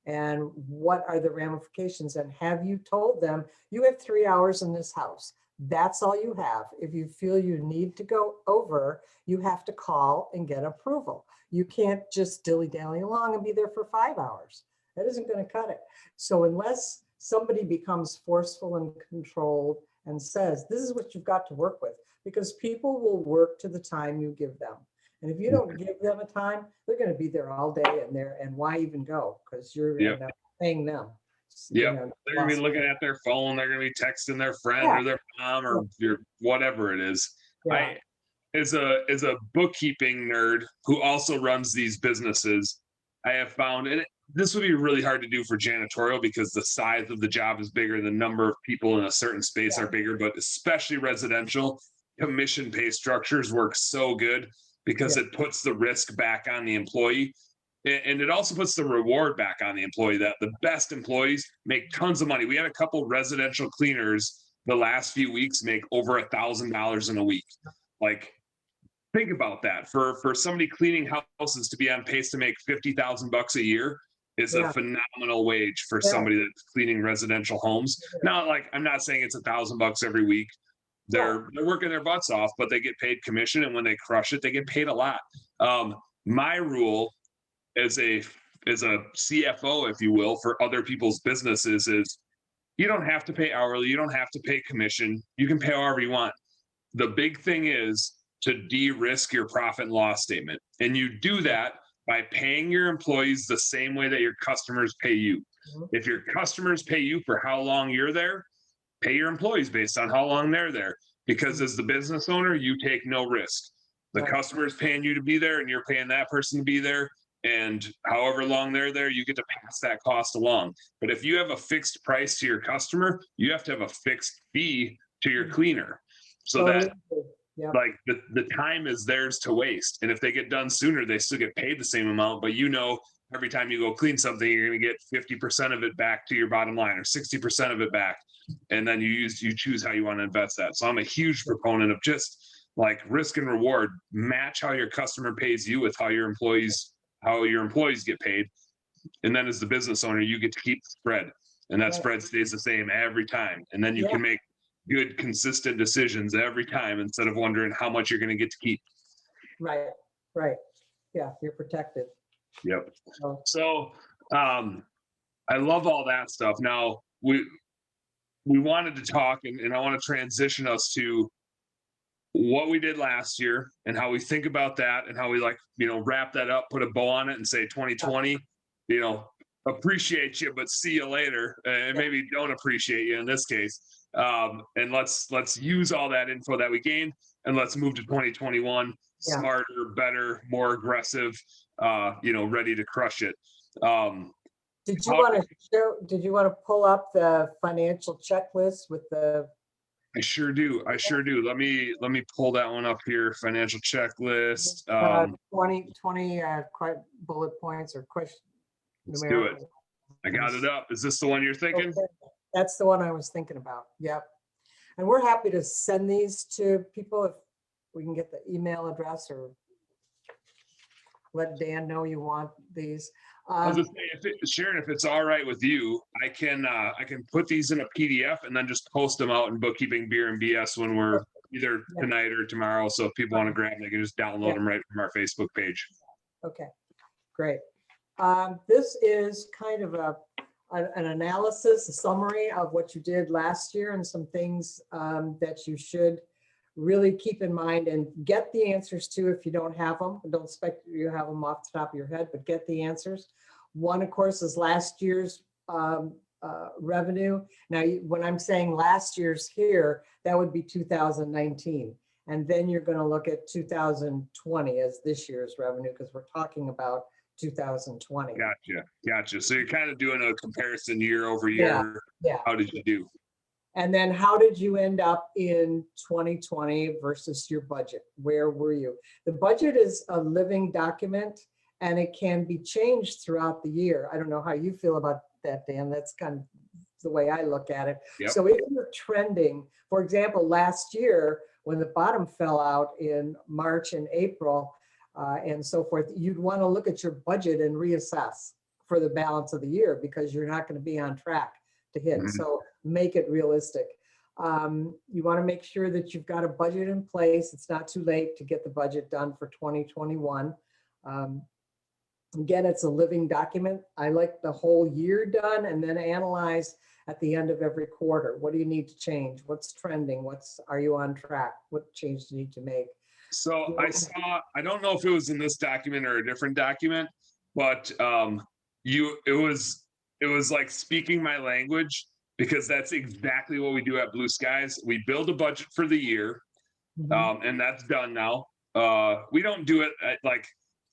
And what are the ramifications? And have you told them you have 3 hours in this house? That's all you have. If you feel you need to go over, you have to call and get approval. You can't just dilly-dally along and be there for 5 hours. That isn't going to cut it. So unless somebody becomes forceful and controlled and says, this is what you've got to work with, because people will work to the time you give them. And if you don't give them a time, they're going to be there all day and why even go? Because you're Yep. paying them. Yep. They're going to be looking at their phone. They're going to be texting their friend or their mom or your whatever it is. Yeah. As a bookkeeping nerd who also runs these businesses, I have found, and this would be really hard to do for janitorial because the size of the job is bigger, the number of people in a certain space are bigger, but especially residential, commission pay structures work so good because it puts the risk back on the employee. And it also puts the reward back on the employee, that the best employees make tons of money. We had a couple residential cleaners the last few weeks make over $1,000 in a week. Like, think about that. For somebody cleaning houses to be on pace to make $50,000 a year is a phenomenal wage for somebody that's cleaning residential homes. Now, like, I'm not saying it's $1,000 every week. They're working their butts off, but they get paid commission, and when they crush it, they get paid a lot. My rule as a CFO, if you will, for other people's businesses is you don't have to pay hourly, you don't have to pay commission, you can pay however you want. The big thing is to de-risk your profit and loss statement. And you do that by paying your employees the same way that your customers pay you. If your customers pay you for how long you're there, pay your employees based on how long they're there. Because as the business owner, you take no risk. The customer is paying you to be there and you're paying that person to be there. And however long they're there, you get to pass that cost along. But if you have a fixed price to your customer, you have to have a fixed fee to your cleaner. So that like the time is theirs to waste. And if they get done sooner, they still get paid the same amount. But every time you go clean something, you're going to get 50% of it back to your bottom line or 60% of it back. And then you choose how you want to invest that. So I'm a huge proponent of just like risk and reward, match how your customer pays you with how your employees get paid. And then as the business owner, you get to keep the spread, and that spread stays the same every time. And then you can make good, consistent decisions every time instead of wondering how much you're going to get to keep. Right. Yeah, you're protected. Yep. So I love all that stuff. Now we wanted to talk, and I want to transition us to what we did last year and how we think about that and how we wrap that up, put a bow on it and say 2020, appreciate you, but see you later. And maybe don't appreciate you in this case. And let's use all that info that we gained and let's move to 2021, smarter, better, more aggressive, ready to crush it. Did you want to pull up the financial checklist with the? I sure do. Let me pull that one up here. Financial checklist. 20 quite bullet points or question. Let's do it. I got it up. Is this the one you're thinking? Okay. That's the one I was thinking about. Yep. And we're happy to send these to people if we can get the email address, or let Dan know you want these. I was just saying, Sharon, if it's all right with you, I can put these in a PDF and then just post them out in Bookkeeping Beer and BS when we're either tonight or tomorrow. So if people want to grab them, they can just download them right from our Facebook page. Okay, great. This is kind of an analysis, a summary of what you did last year and some things that you should really keep in mind and get the answers to if you don't have them. Don't expect you have them off the top of your head, but get the answers. One, of course, is last year's revenue. Now, when I'm saying last year's here, that would be 2019. And then you're going to look at 2020 as this year's revenue because we're talking about 2020. Gotcha. So you're kind of doing a comparison year over year. Yeah. How did you do? And then how did you end up in 2020 versus your budget? Where were you? The budget is a living document and it can be changed throughout the year. I don't know how you feel about that, Dan. That's kind of the way I look at it. Yep. So if you're trending, for example, last year when the bottom fell out in March and April and so forth, you'd want to look at your budget and reassess for the balance of the year because you're not going to be on track to hit. So make it realistic. You want to make sure that you've got a budget in place. It's not too late to get the budget done for 2021. Um, Again, it's a living document. I like the whole year done and then analyze at the end of every quarter. What do you need to change? What's trending? Are you on track? What change do you need to make? So I don't know if it was in this document or a different document, but it was like speaking my language, because that's exactly what we do at Blue Skies. We build a budget for the year, and that's done now. We don't do it like,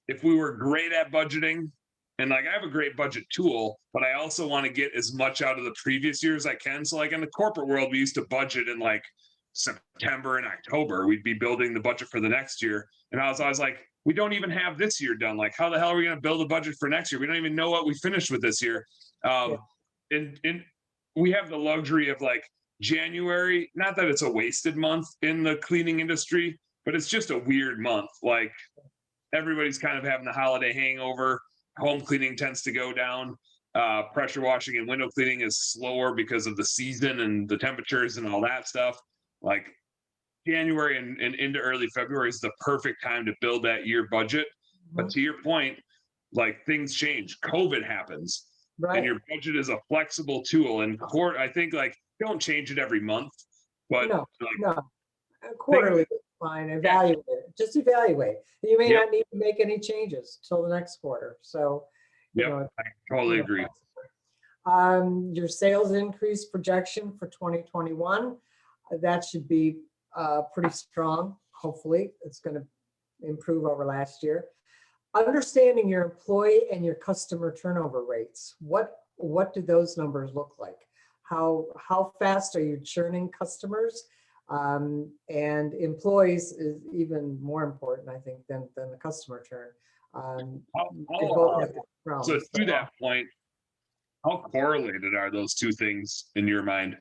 if we were great at budgeting, and like I have a great budget tool, but I also want to get as much out of the previous year as I can. So like in the corporate world, we used to budget in like September and October. We'd be building the budget for the next year. And I was like, we don't even have this year done. Like, how the hell are we going to build a budget for next year? We don't even know what we finished with this year. And we have the luxury of like January, not that it's a wasted month in the cleaning industry, but it's just a weird month. Like, everybody's kind of having the holiday hangover. Home cleaning tends to go down. Pressure washing and window cleaning is slower because of the season and the temperatures and all that stuff. Like January and into early February is the perfect time to build that year budget. But to your point, like things change. COVID happens, and your budget is a flexible tool. And I think like don't change it every month, but quarterly. Fine, evaluate it. Just evaluate. You may not need to make any changes till the next quarter. So, I totally agree. Your sales increase projection for 2021, that should be pretty strong. Hopefully, it's going to improve over last year. Understanding your employee and your customer turnover rates. What do those numbers look like? How fast are you churning customers? And employees is even more important, I think, than the customer churn. So to that point, how correlated are those two things in your mind?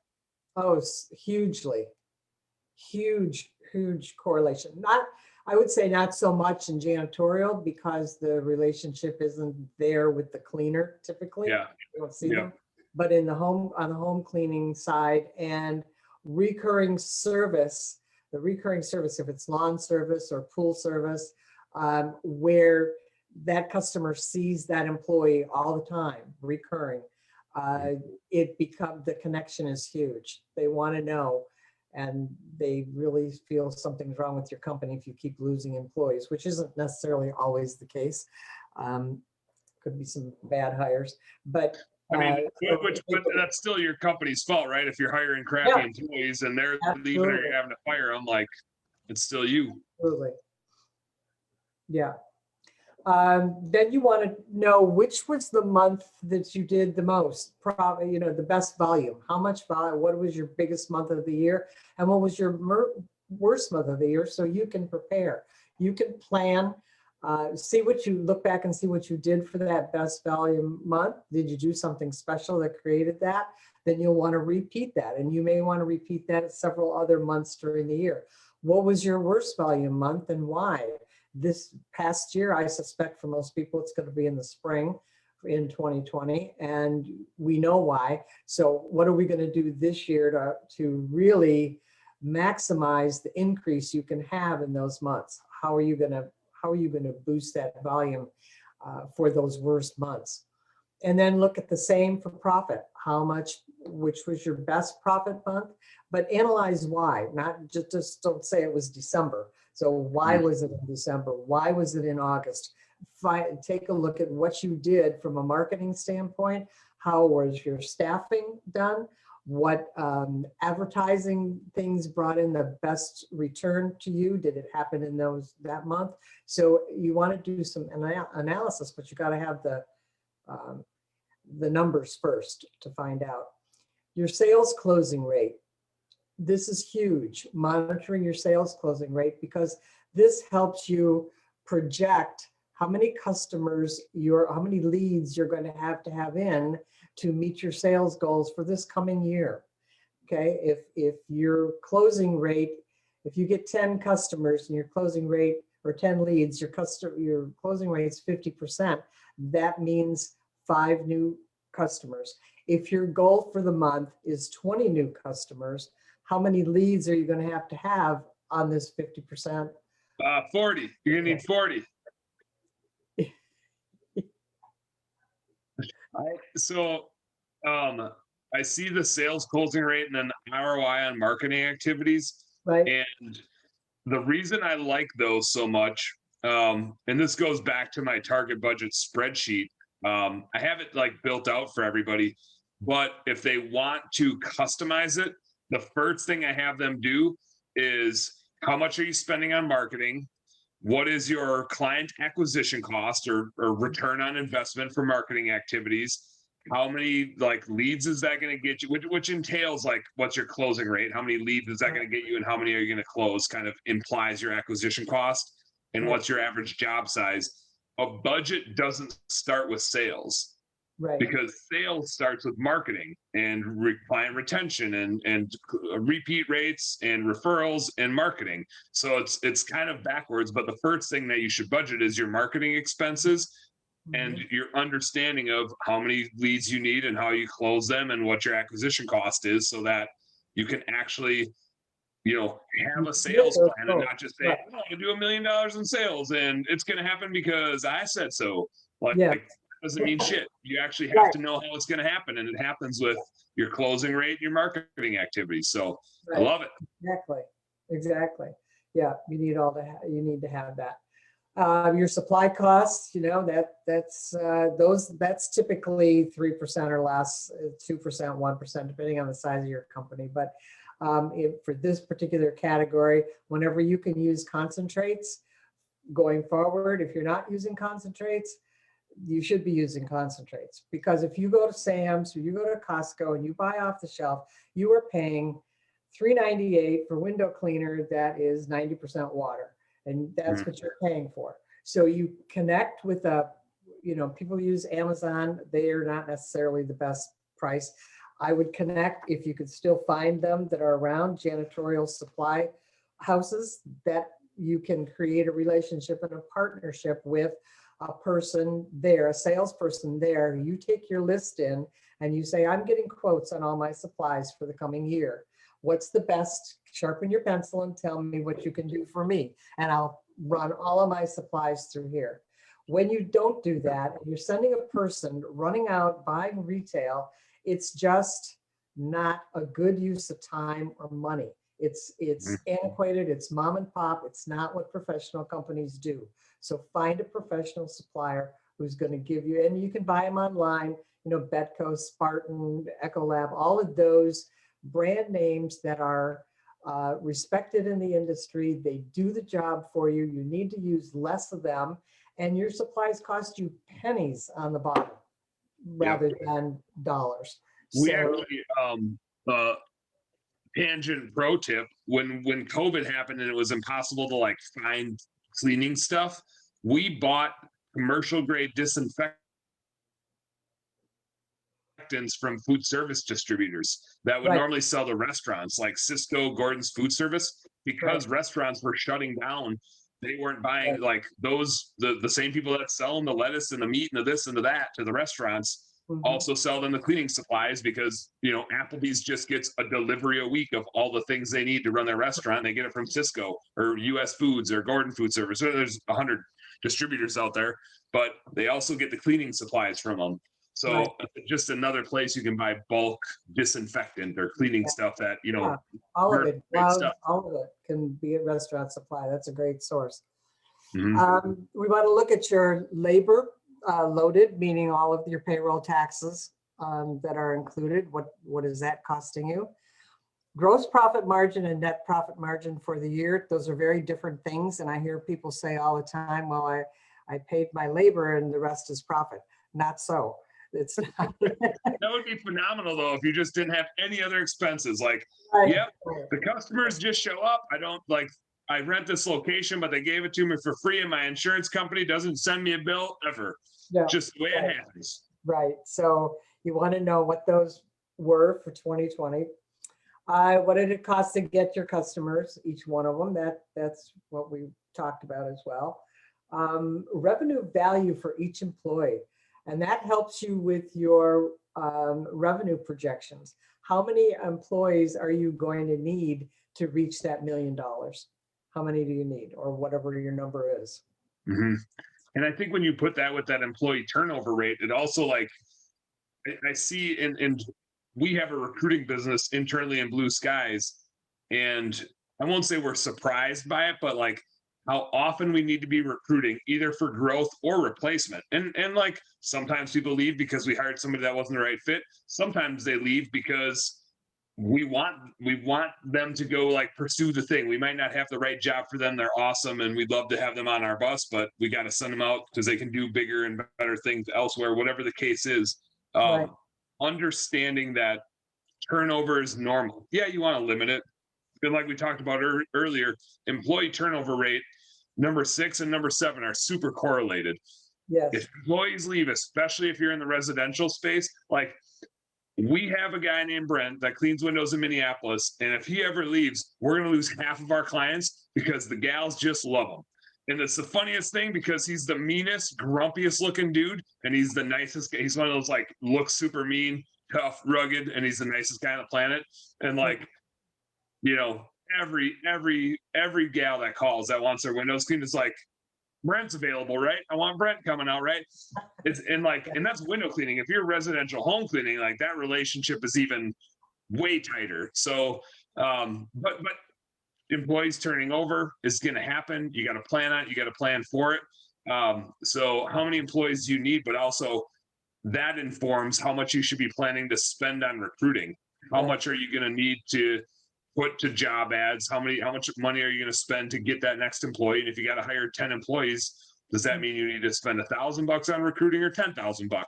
Oh, hugely, huge correlation. I would say not so much in janitorial, because the relationship isn't there with the cleaner typically. You don't see them. But on the home cleaning side and recurring service, if it's lawn service or pool service, where that customer sees that employee all the time, recurring, the connection is huge. They want to know, and they really feel something's wrong with your company if you keep losing employees, which isn't necessarily always the case. Could be some bad hires, but I mean, but that's still your company's fault, right? If you're hiring crappy employees and they're leaving or you're having to fire them, like it's still you. Absolutely. Yeah. Then you want to know which was the month that you did the most, probably, the best volume. How much volume? What was your biggest month of the year, and what was your worst month of the year? So you can prepare. You can plan. Look back and see what you did for that best volume month. Did you do something special that created that? Then you'll want to repeat that. And you may want to repeat that several other months during the year. What was your worst volume month and why? This past year, I suspect for most people, it's going to be in the spring in 2020. And we know why. So what are we going to do this year to really maximize the increase you can have in those months? How are you going to boost that volume for those worst months? And then look at the same for profit. Which was your best profit month, but analyze why. Not just don't say it was December. So why was it in December? Why was it in August? Take a look at what you did from a marketing standpoint. How was your staffing done? What advertising things brought in the best return to you? Did it happen in that month? So you want to do some analysis, but you got to have the numbers first to find out. Your sales closing rate. This is huge, monitoring your sales closing rate, because this helps you project how many customers how many leads you're going to have in to meet your sales goals for this coming year. Okay, if your closing rate, if you get 10 customers and your closing rate, or 10 leads, your closing rate is 50%, that means 5 new customers. If your goal for the month is 20 new customers, how many leads are you going to have on this 50%? 40. You're gonna need 40. So I see the sales closing rate and then the ROI on marketing activities. Right. And the reason I like those so much, and this goes back to my target budget spreadsheet. I have it like built out for everybody, but if they want to customize it, the first thing I have them do is how much are you spending on marketing? What is your client acquisition cost or return on investment for marketing activities? How many like leads is that going to get you? Which entails like what's your closing rate? How many leads is that going to get you, and how many are you going to close? Kind of implies your acquisition cost, and what's your average job size. A budget doesn't start with sales, Right. because sales starts with marketing and client retention and repeat rates and referrals and marketing. So it's kind of backwards, but the first thing that you should budget is your marketing expenses and your understanding of how many leads you need and how you close them and what your acquisition cost is, so that you can actually, have a sales plan and not just say, Right. "Oh, I do $1 million in sales and it's going to happen because I said so." Yeah. Doesn't mean shit. You actually have to know how it's going to happen, and it happens with your closing rate and your marketing activities. So I love it. Exactly. Yeah, you need you need to have that. Your supply costs, that's typically 3% or less, 2%, 1%, depending on the size of your company. But for this particular category, whenever you can use concentrates going forward, if you're not using concentrates, you should be using concentrates, because if you go to Sam's or you go to Costco and you buy off the shelf, you are paying $3.98 for window cleaner that is 90% water, and that's what you're paying for. So you connect with people use Amazon. They are not necessarily the best price. I would connect, if you could still find them that are around, janitorial supply houses that you can create a relationship and a partnership with a person there, a salesperson there. You take your list in and you say, I'm getting quotes on all my supplies for the coming year. What's the best? Sharpen your pencil and tell me what you can do for me, and I'll run all of my supplies through here. When you don't do that, and you're sending a person running out buying retail, it's just not a good use of time or money. It's antiquated, it's mom and pop, it's not what professional companies do. So find a professional supplier who's going to give you, and you can buy them online, Betco, Spartan, Ecolab, all of those brand names that are respected in the industry. They do the job for you. You need to use less of them, and your supplies cost you pennies on the bottom rather than dollars. We actually, tangent pro tip, when COVID happened and it was impossible to find cleaning stuff, we bought commercial grade disinfectants from food service distributors that would normally sell to restaurants like Cisco, Gordon's Food Service, because restaurants were shutting down. They weren't buying the same people that sell them the lettuce and the meat and the this and the that to the restaurants also sell them the cleaning supplies, because Applebee's just gets a delivery a week of all the things they need to run their restaurant, and they get it from Cisco or US Foods or Gordon Food Service. So there's 100 distributors out there, but they also get the cleaning supplies from them. So just another place you can buy bulk disinfectant or cleaning stuff that all of it, all of it can be a restaurant supply. That's a great source. We want to look at your labor loaded, meaning all of your payroll taxes that are included. What is that costing you? Gross profit margin and net profit margin for the year. Those are very different things. And I hear people say all the time, well, I paid my labor and the rest is profit. Not so. It's not. That would be phenomenal though, if you just didn't have any other expenses. The customers just show up. I rent this location, but they gave it to me for free, and my insurance company doesn't send me a bill ever. Just the way it happens. Right. So you want to know what those were for 2020. What did it cost to get your customers, each one of them? That's what we talked about as well. Revenue value for each employee. And that helps you with your revenue projections. how many employees are you going to need to reach that $1 million? How many do you need, or whatever your number is? Mhm. And I think when you put that with that employee turnover rate, it also like I see in we have a recruiting business internally in Blue Skies, and I won't say we're surprised by it, but like how often we need to be recruiting either for growth or replacement. And like sometimes people leave because we hired somebody that wasn't the right fit. Sometimes they leave because we want them to go like pursue the thing. We might not have the right job for them. They're awesome and we'd love to have them on our bus, but we got to send them out because they can do bigger and better things elsewhere, whatever the case is. Right. Understanding that turnover is normal. Yeah, you want to limit it. And like we talked about earlier, employee turnover rate, number 6 and number 7 are super correlated. Yes. If employees leave, especially if you're in the residential space, like we have a guy named Brent that cleans windows in Minneapolis. And if he ever leaves, we're going to lose half of our clients because the gals just love him. And it's the funniest thing because he's the meanest, grumpiest looking dude. And he's the nicest. He's one of those like looks super mean, tough, rugged, and he's the nicest guy on the planet. And like, you know, every gal that calls that wants their windows cleaned is like, Brent's available, right? I want Brent coming out, right? It's and like, and that's window cleaning. If you're residential home cleaning, like that relationship is even way tighter. So, but employees turning over is going to happen. You got to plan on it. You got to plan for it. So, how many employees do you need? But also, that informs how much you should be planning to spend on recruiting. How much are you going to need to put to job ads? How much money are you going to spend to get that next employee? And if you got to hire 10 employees, does that mean you need to spend $1,000 on recruiting or $10,000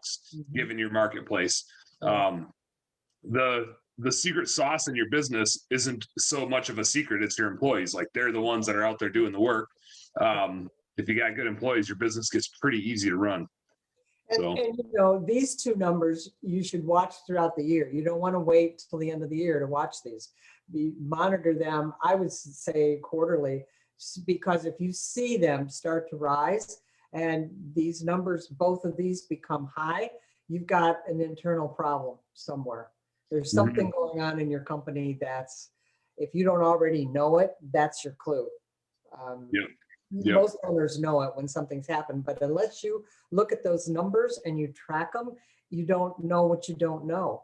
given your marketplace? The secret sauce in your business isn't so much of a secret. It's your employees. Like they're the ones that are out there doing the work. If you got good employees, your business gets pretty easy to run. And you know, these two numbers you should watch throughout the year. You don't want to wait till the end of the year to watch these. Monitor them, I would say quarterly, because if you see them start to rise and these numbers, both of these become high, you've got an internal problem somewhere. There's something going on in your company that's, if you don't already know it, that's your clue. Most owners know it when something's happened, but unless you look at those numbers and you track them, you don't know what you don't know.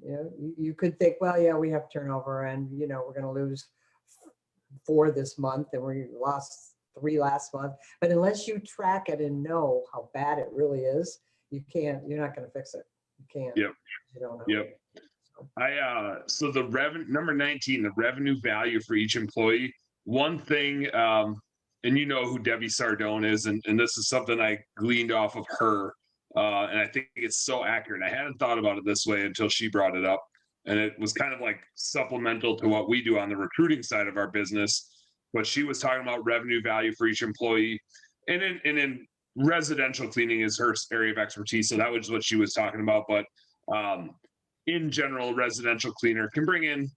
You know, you could think, well, yeah, we have turnover and, you know, we're going to lose 4 this month and we lost 3 last month. But unless you track it and know how bad it really is, you're not going to fix it. You can't. Yep. You don't know. Yep. So the number 19, the revenue value for each employee. One thing, and you know who Debbie Sardone is, and this is something I gleaned off of her. And I think it's so accurate. I hadn't thought about it this way until she brought it up. And it was kind of like supplemental to what we do on the recruiting side of our business. But she was talking about revenue value for each employee. And in residential cleaning is her area of expertise. So that was what she was talking about. But in general, residential cleaner can bring in,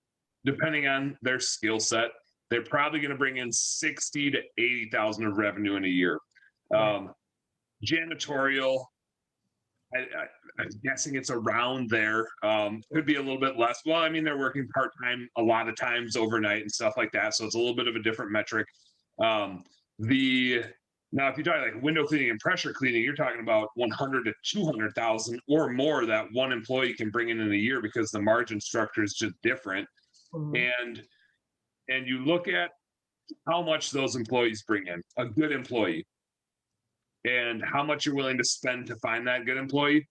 depending on their skill set, they're probably going to bring in 60 to 80,000 of revenue in a year. Janitorial, I'm guessing it's around there. Could be a little bit less. Well, I mean, they're working part-time a lot of times overnight and stuff like that. So it's a little bit of a different metric. Now, if you're talking like window cleaning and pressure cleaning, you're talking about 100 to 200,000 or more that one employee can bring in a year because the margin structure is just different. And you look at how much those employees bring in, a good employee, and how much you're willing to spend to find that good employee.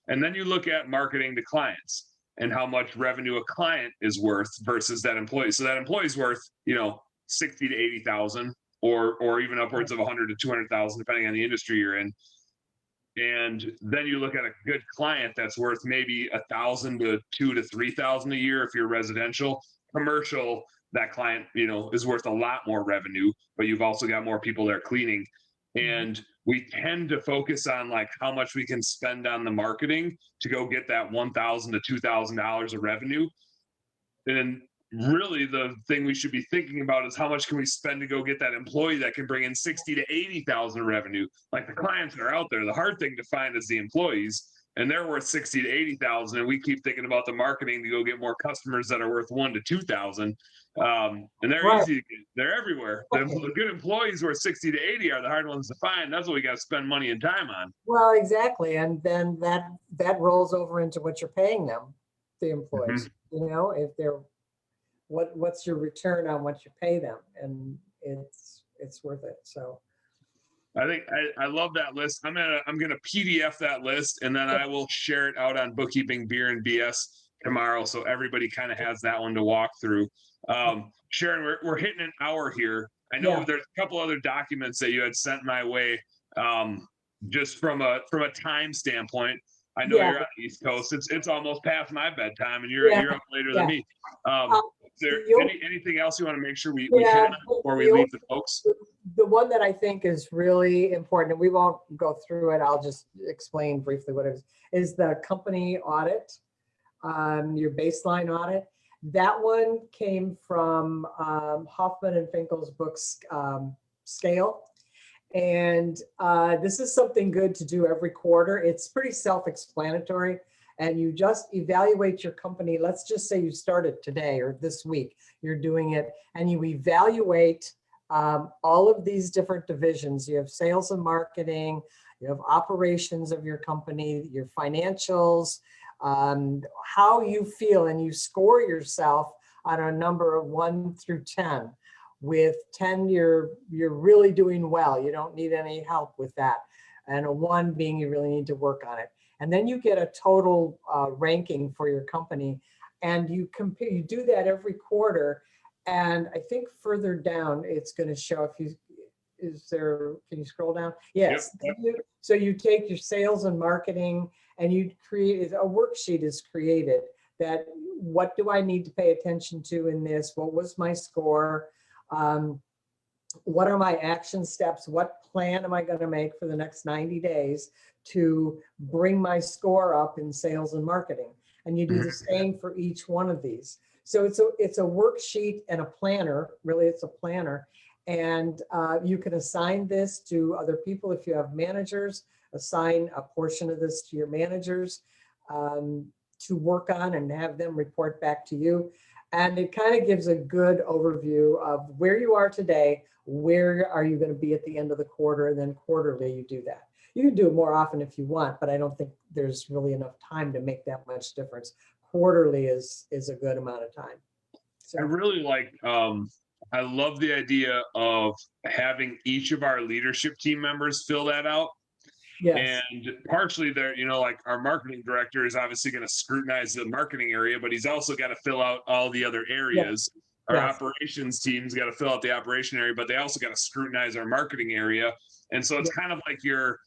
And then you look at marketing to clients and how much revenue a client is worth versus that employee. So that employee's worth, 60 to 80,000 or even upwards of 100 to 200,000, depending on the industry you're in. And then you look at a good client that's worth maybe 1,000 to 2,000 to 3,000 a year if you're residential. Commercial, that client, is worth a lot more revenue, but you've also got more people there cleaning. And we tend to focus on like how much we can spend on the marketing to go get that $1,000 to $2,000 of revenue. And then really the thing we should be thinking about is how much can we spend to go get that employee that can bring in 60 to 80,000 of revenue. Like the clients that are out there, the hard thing to find is the employees. and they're worth 60 to 80,000, and we keep thinking about the marketing to go get more customers that are worth 1 to 2,000. And they're Right. easy to get. They're everywhere. The good employees worth 60 to 80 are the hard ones to find. That's what we got to spend money and time on. Well, exactly. And then that rolls over into what you're paying them, the employees. You know, if they're what's your return on what you pay them, and it's worth it. So I think I love that list. I'm gonna PDF that list, and then I will share it out on Bookkeeping Beer and BS tomorrow, so everybody kind of has that one to walk through. Sharon, we're hitting an hour here. I know there's a couple other documents that you had sent my way. Just from a time standpoint, I know you're on the East Coast. It's almost past my bedtime, and you're up later than me. Is there anything else you want to make sure we hit on before we leave the folks? The one that I think is really important, and we won't go through it, I'll just explain briefly what it is the company audit, your baseline audit. That one came from Hoffman and Finkel's books, Scale. And this is something good to do every quarter. It's pretty self-explanatory, and you just evaluate your company. Let's just say you started today or this week, you're doing it, and you evaluate all of these different divisions. You have sales and marketing, you have operations of your company, your financials, how you feel, and you score yourself on a number of 1 through 10. With 10, you're really doing well. You don't need any help with that. And a 1 being you really need to work on it. And then you get a total ranking for your company, and you compare. You do that every quarter. And I think further down, it's going to show if you, can you scroll down? Yes. Yep. So you take your sales and marketing, and you create, a worksheet is created that what do I need to pay attention to in this? What was my score? What are my action steps? What plan am I going to make for the next 90 days to bring my score up in sales and marketing? And you do the same for each one of these. So it's a worksheet and a planner. Really, it's a planner. And you can assign this to other people. If you have managers, assign a portion of this to your managers to work on and have them report back to you. And it kind of gives a good overview of where you are today, where are you going to be at the end of the quarter, and then quarterly you do that. You can do it more often if you want, but I don't think there's really enough time to make that much difference. Quarterly is a good amount of time. So. I really like, I love the idea of having each of our leadership team members fill that out. Yes. And partially there, like our marketing director is obviously going to scrutinize the marketing area, but he's also got to fill out all the other areas. Yes. Our operations team's got to fill out the operation area, but they also got to scrutinize our marketing area. And so it's kind of like you're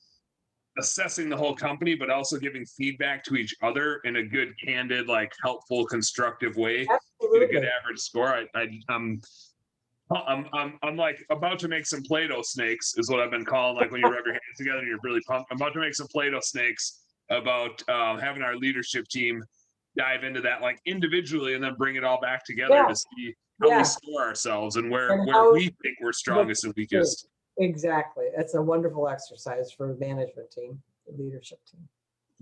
assessing the whole company, but also giving feedback to each other in a good, candid, like helpful, constructive way. Absolutely. Get a good average score. I'm like about to make some Play-Doh snakes is what I've been calling, like when you rub your hands together and you're really pumped. I'm about to make some Play-Doh snakes about having our leadership team dive into that like individually and then bring it all back together to see how we score ourselves and where we think we're strongest and weakest. Exactly. It's a wonderful exercise for a management team, the leadership team.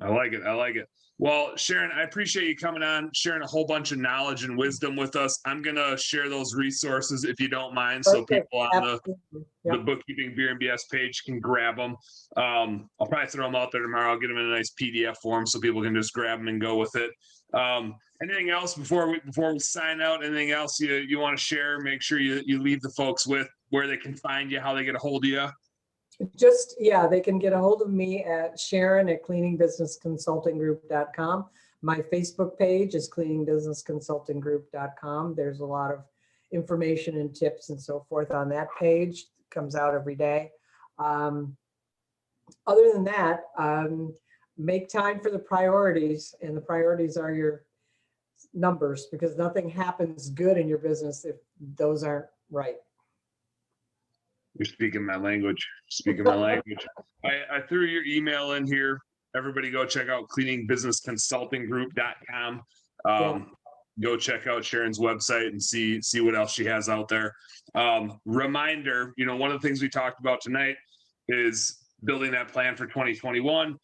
I like it. I like it. Well, Sharon, I appreciate you coming on, sharing a whole bunch of knowledge and wisdom with us. I'm going to share those resources if you don't mind. So people on the Bookkeeping Beer and BS page can grab them. I'll probably throw them out there tomorrow. I'll get them in a nice PDF form so people can just grab them and go with it. Anything else before we sign out? Anything else you want to share? Make sure you leave the folks with where they can find you, how they get a hold of you. Just, they can get a hold of me at Sharon at cleaningbusinessconsultinggroup.com. My Facebook page is cleaningbusinessconsultinggroup.com. There's a lot of information and tips and so forth on that page. It comes out every day. Other than that, make time for the priorities, and the priorities are your numbers, because nothing happens good in your business if those aren't right. You're speaking my language. I threw your email in here. Everybody go check out cleaningbusinessconsultinggroup.com. Go check out Sharon's website and see what else she has out there. Reminder, one of the things we talked about tonight is building that plan for 2021.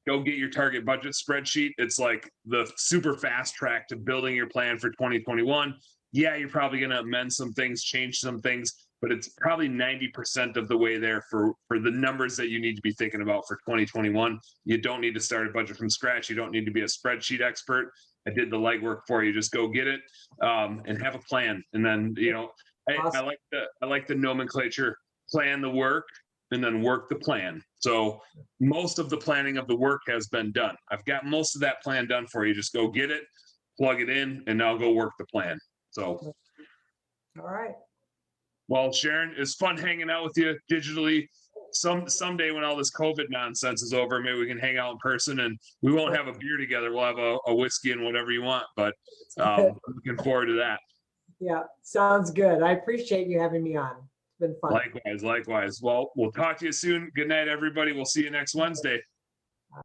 go get your target budget spreadsheet. It's like the super fast track to building your plan for 2021. Yeah, you're probably going to amend some things, change some things, but it's probably 90% of the way there for the numbers that you need to be thinking about for 2021. You don't need to start a budget from scratch. You don't need to be a spreadsheet expert. I did the legwork for you. Just go get it and have a plan. And then, Awesome. I like the nomenclature: plan the work and then work the plan. So most of the planning of the work has been done. I've got most of that plan done for you. Just go get it, plug it in, and now go work the plan. So, All right. well, Sharon, it's fun hanging out with you digitally. Someday when all this COVID nonsense is over, maybe we can hang out in person, and we won't have a beer together. We'll have a whiskey and whatever you want, but I'm looking forward to that. Yeah, sounds good. I appreciate you having me on. It's been fun. Likewise. Well, we'll talk to you soon. Good night, everybody. We'll see you next Wednesday.